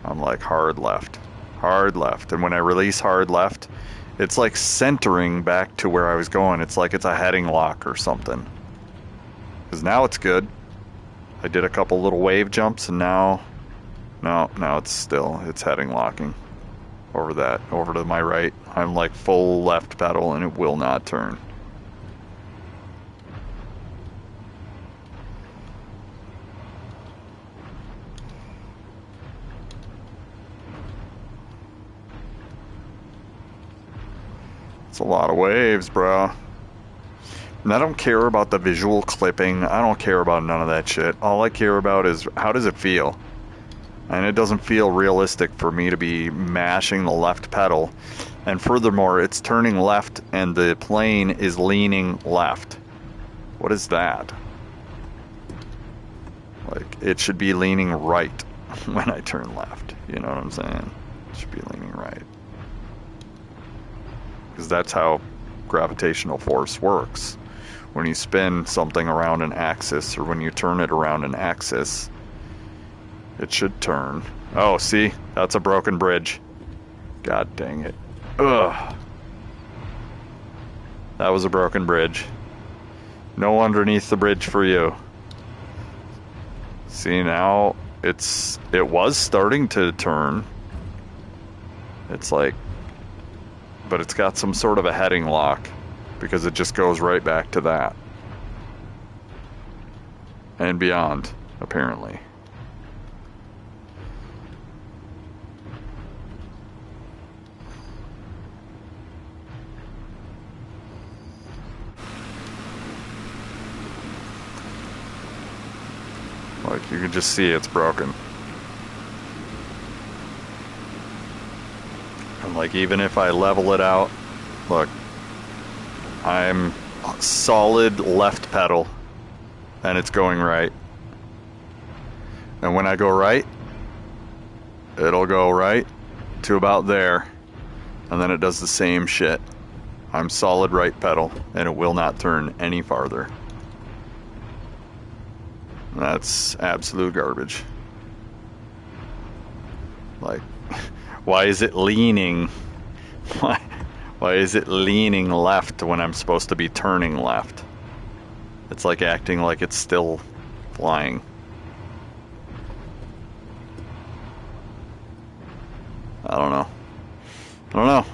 I'm like hard left. Hard left. And when I release hard left, it's like centering back to where I was going. It's like it's a heading lock or something. Because now it's good. I did a couple little wave jumps and now it's heading locking. Over to my right. I'm like full left pedal and it will not turn. It's a lot of waves, bro. And I don't care about the visual clipping. I don't care about none of that shit. All I care about is how does it feel? And it doesn't feel realistic for me to be mashing the left pedal. And furthermore, it's turning left and the plane is leaning left. What is that? Like, it should be leaning right when I turn left. You know what I'm saying? It should be leaning right. Because that's how gravitational force works. When you spin something around an axis, or when you turn it around an axis, it should turn. Oh, see? That's a broken bridge. God dang it. Ugh. That was a broken bridge. No underneath the bridge for you. See, now it was starting to turn. It's like, but it's got some sort of a heading lock because it just goes right back to that. And beyond, apparently. Like, you can just see it's broken. And like, even if I level it out, look, I'm solid left pedal and it's going right. And when I go right, it'll go right to about there. And then it does the same shit. I'm solid right pedal and it will not turn any farther. That's absolute garbage. Like, why is it leaning? Why is it leaning left when I'm supposed to be turning left? It's like acting like it's still flying. I don't know. I don't know.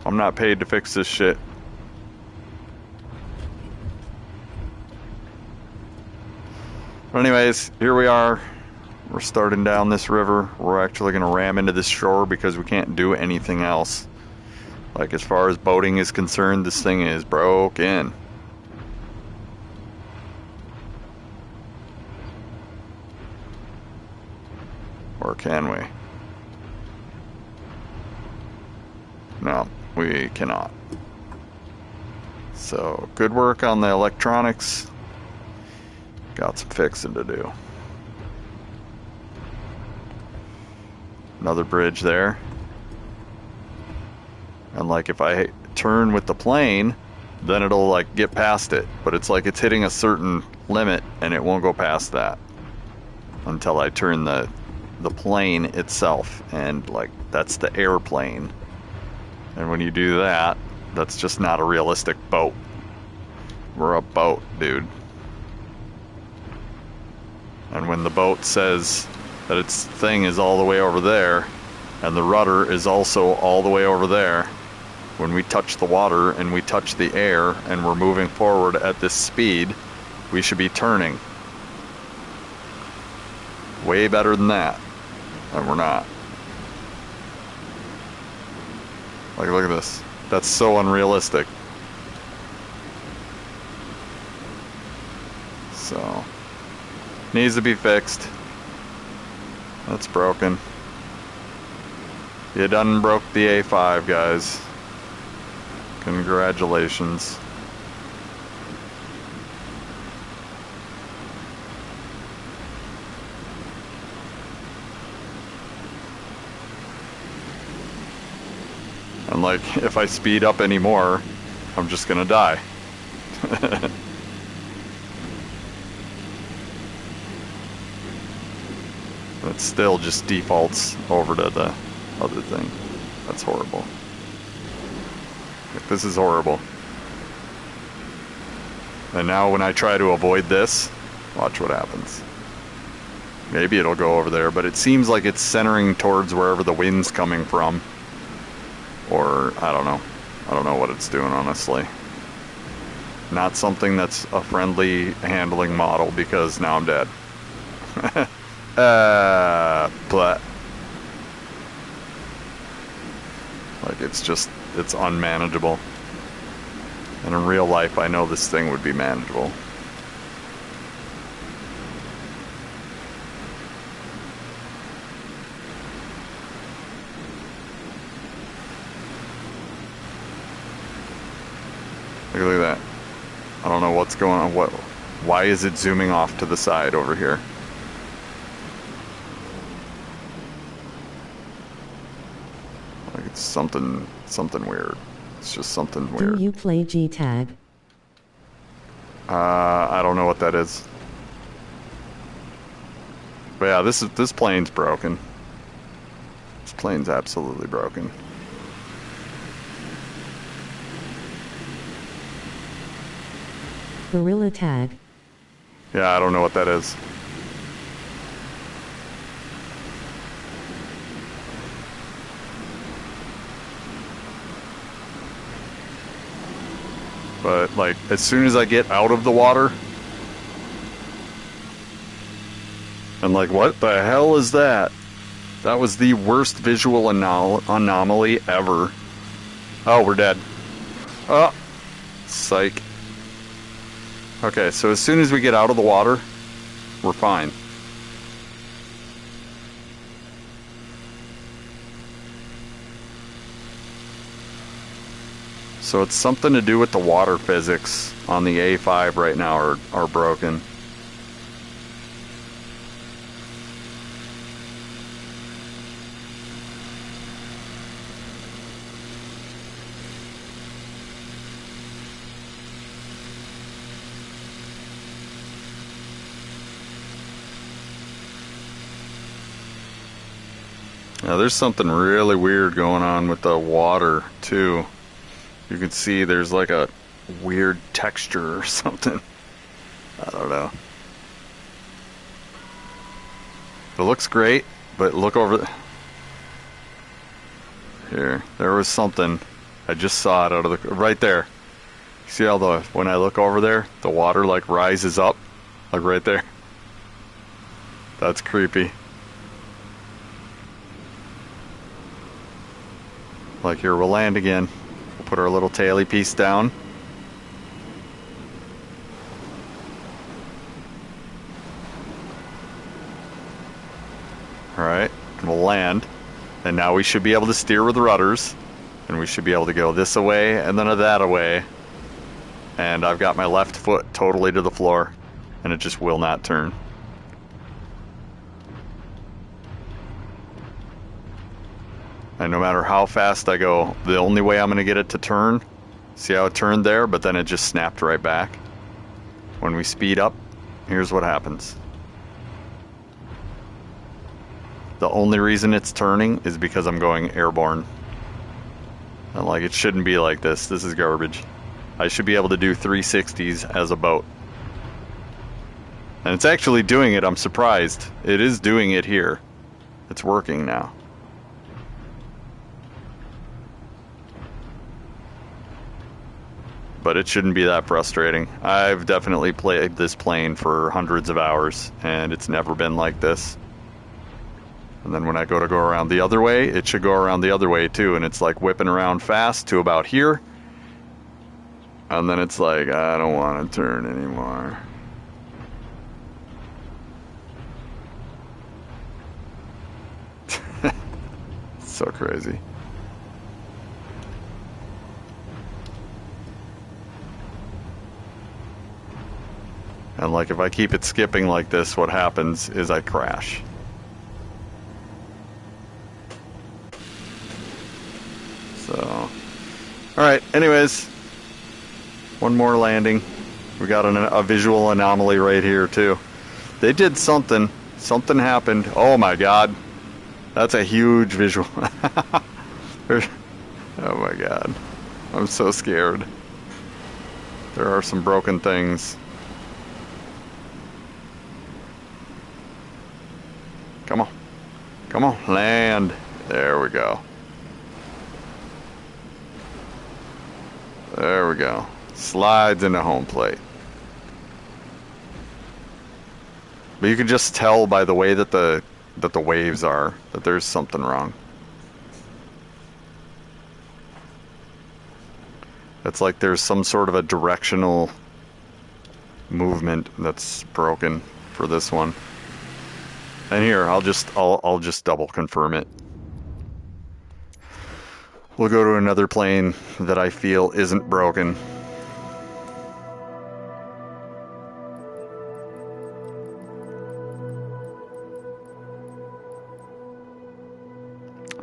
I'm not paid to fix this shit. But anyways, here we are. We're starting down this river. We're actually going to ram into this shore because we can't do anything else. Like, as far as boating is concerned, this thing is broken. Or can we? No, we cannot. So, good work on the electronics. Got some fixing to do. Another bridge there. And like if I turn with the plane, then it'll like get past it. But it's like it's hitting a certain limit and it won't go past that until I turn the plane itself. And like that's the airplane. And when you do that, that's just not a realistic boat. We're a boat, dude. And when the boat says that its thing is all the way over there, and the rudder is also all the way over there, when we touch the water and we touch the air and we're moving forward at this speed, we should be turning. Way better than that. And we're not. Like, look at this. That's so unrealistic. So, needs to be fixed. That's broken. You done broke the A5, guys. Congratulations. And like, if I speed up anymore, I'm just gonna die. It still just defaults over to the other thing. That's horrible. This is horrible. And now when I try to avoid this, watch what happens. Maybe it'll go over there, but it seems like it's centering towards wherever the wind's coming from. Or, I don't know. I don't know what it's doing, honestly. Not something that's a friendly handling model, because now I'm dead. But like it's unmanageable. And in real life, I know this thing would be manageable. Look at that. I don't know what's going on. Why is it zooming off to the side over here? Like it's something weird. It's just something weird. Do you play G-Tag? I don't know what that is. But yeah, this plane's broken. This plane's absolutely broken. Gorilla Tag. Yeah, I don't know what that is. But like as soon as I get out of the water, I'm like, what the hell is that? That was the worst visual anomaly ever. Oh, we're dead. Oh, psych. Okay, so as soon as we get out of the water, we're fine. So it's something to do with the water physics on the A5 right now are broken. Now there's something really weird going on with the water too. You can see there's like a weird texture or something. I don't know. It looks great, but look over here. There was something. I just saw it out of the right there. See how when I look over there, the water like rises up, like right there. That's creepy. Like here, we'll land again. We'll put our little taily piece down. Alright, and we'll land. And now we should be able to steer with rudders. And we should be able to go this away and then that away. And I've got my left foot totally to the floor. And it just will not turn. And no matter how fast I go, the only way I'm going to get it to turn, see how it turned there, but then it just snapped right back. When we speed up, here's what happens. The only reason it's turning is because I'm going airborne. And like, it shouldn't be like this. This is garbage. I should be able to do 360s as a boat. And it's actually doing it. I'm surprised. It is doing it here. It's working now. But it shouldn't be that frustrating. I've definitely played this plane for hundreds of hours, and it's never been like this. And then when I go around the other way, it should go around the other way too, and it's like whipping around fast to about here. And then it's like, I don't want to turn anymore. So crazy. And like if I keep it skipping like this, what happens is I crash. So, alright, anyways, one more landing. We got a visual anomaly right here too. They did something. Something happened. Oh my god. That's a huge visual. Oh my god. I'm so scared. There are some broken things. Come on. Come on, land. There we go. There we go. Slides into home plate. But you can just tell by the way that the waves are that there's something wrong. It's like there's some sort of a directional movement that's broken for this one. And here, I'll just double confirm it. We'll go to another plane that I feel isn't broken.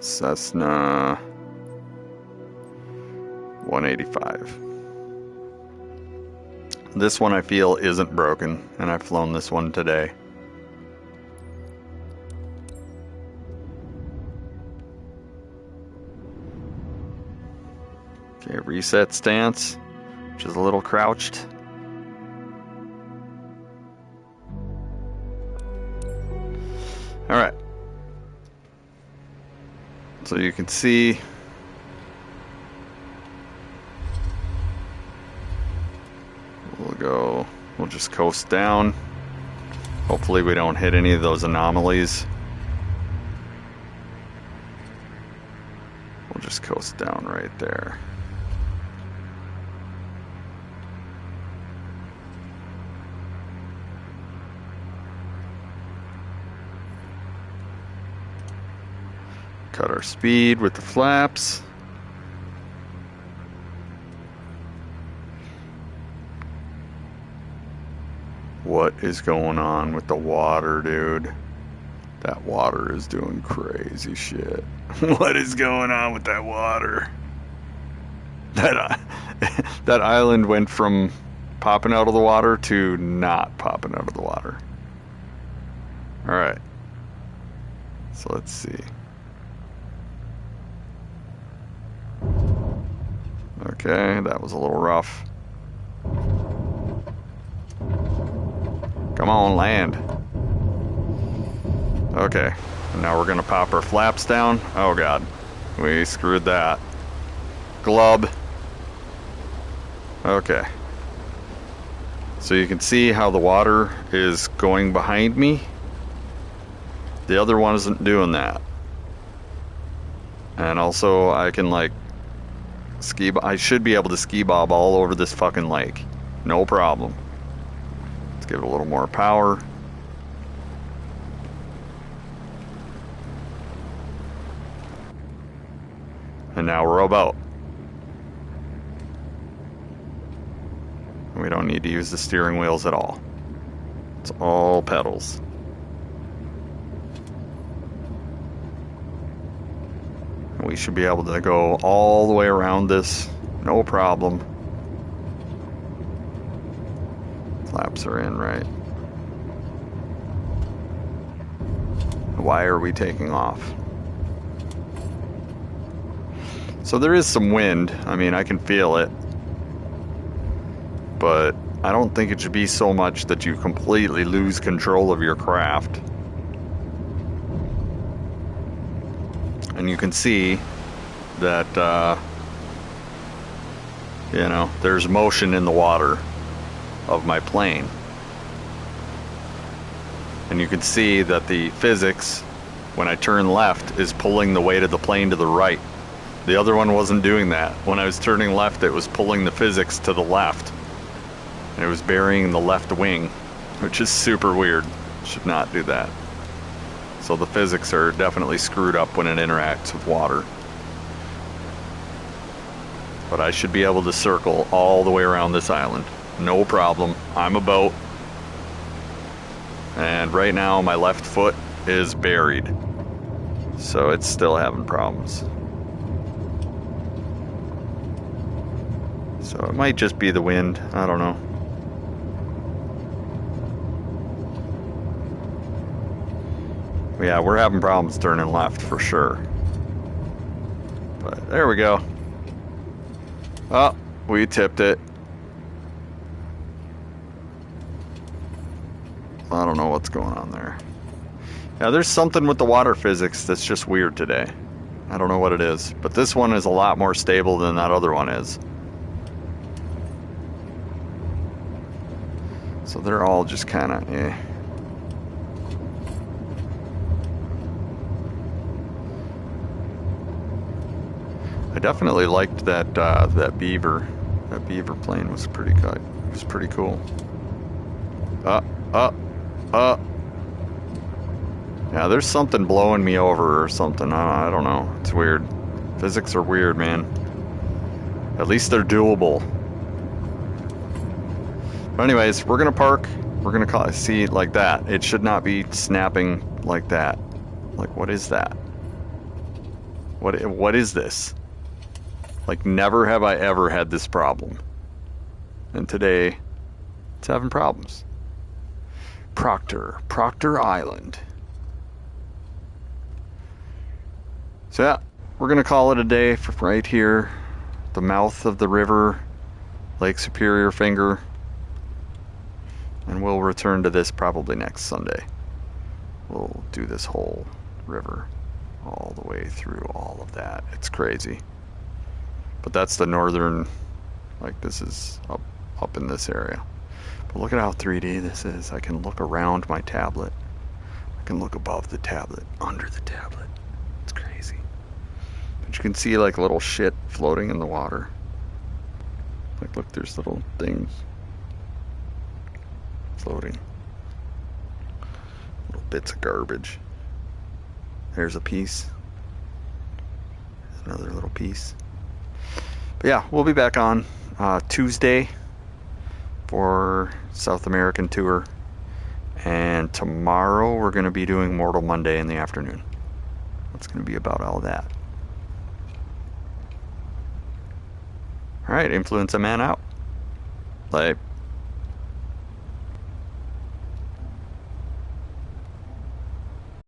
Cessna 185. This one I feel isn't broken, and I've flown this one today. Okay, reset stance, which is a little crouched. All right. So you can see we'll just coast down. Hopefully we don't hit any of those anomalies. We'll just coast down right there. Cut our speed with the flaps. What is going on with the water, dude? That water is doing crazy shit. What is going on with that water? That island went from popping out of the water to not popping out of the water. All right. So let's see. Okay, that was a little rough. Come on, land. Okay, and now we're gonna pop our flaps down. Oh god, we screwed that. Glub. Okay. So you can see how the water is going behind me. The other one isn't doing that. And also I can like I should be able to ski bob all over this fucking lake. No problem. Let's give it a little more power. And now we're about. We don't need to use the steering wheels at all. It's all pedals. We should be able to go all the way around this, no problem. Flaps are in, right? Why are we taking off? So there is some wind. I mean, I can feel it. But I don't think it should be so much that you completely lose control of your craft. And you can see that, you know, there's motion in the water of my plane. And you can see that the physics, when I turn left, is pulling the weight of the plane to the right. The other one wasn't doing that. When I was turning left, it was pulling the physics to the left. And it was burying the left wing, which is super weird. Should not do that. So the physics are definitely screwed up when it interacts with water. But I should be able to circle all the way around this island. No problem. I'm a boat. And right now my left foot is buried. So it's still having problems. So it might just be the wind. I don't know. Yeah, we're having problems turning left for sure. But there we go. Oh, we tipped it. I don't know what's going on there. Yeah, there's something with the water physics that's just weird today. I don't know what it is, but this one is a lot more stable than that other one is. So they're all just kind of eh. I definitely liked that that beaver. That beaver plane was pretty good. It was pretty cool. Yeah, there's something blowing me over or something. I don't know. It's weird. Physics are weird, man. At least they're doable. But anyways, we're gonna park. We're gonna see like that. It should not be snapping like that. Like, what is that? What is this? Like, never have I ever had this problem. And today, it's having problems. Proctor Island. So yeah, we're gonna call it a day for right here. The mouth of the river, Lake Superior Finger. And we'll return to this probably next Sunday. We'll do this whole river all the way through all of that. It's crazy. But that's the northern, like this is up in this area. But look at how 3D this is. I can look around my tablet. I can look above the tablet, under the tablet. It's crazy. But you can see like little shit floating in the water. Like, look, there's little things floating. Little bits of garbage. There's a piece. Another little piece. But yeah, we'll be back on Tuesday for South American tour. And tomorrow we're going to be doing Mortal Monday in the afternoon. It's going to be about all that. Alright, Influenza Man out. Bye.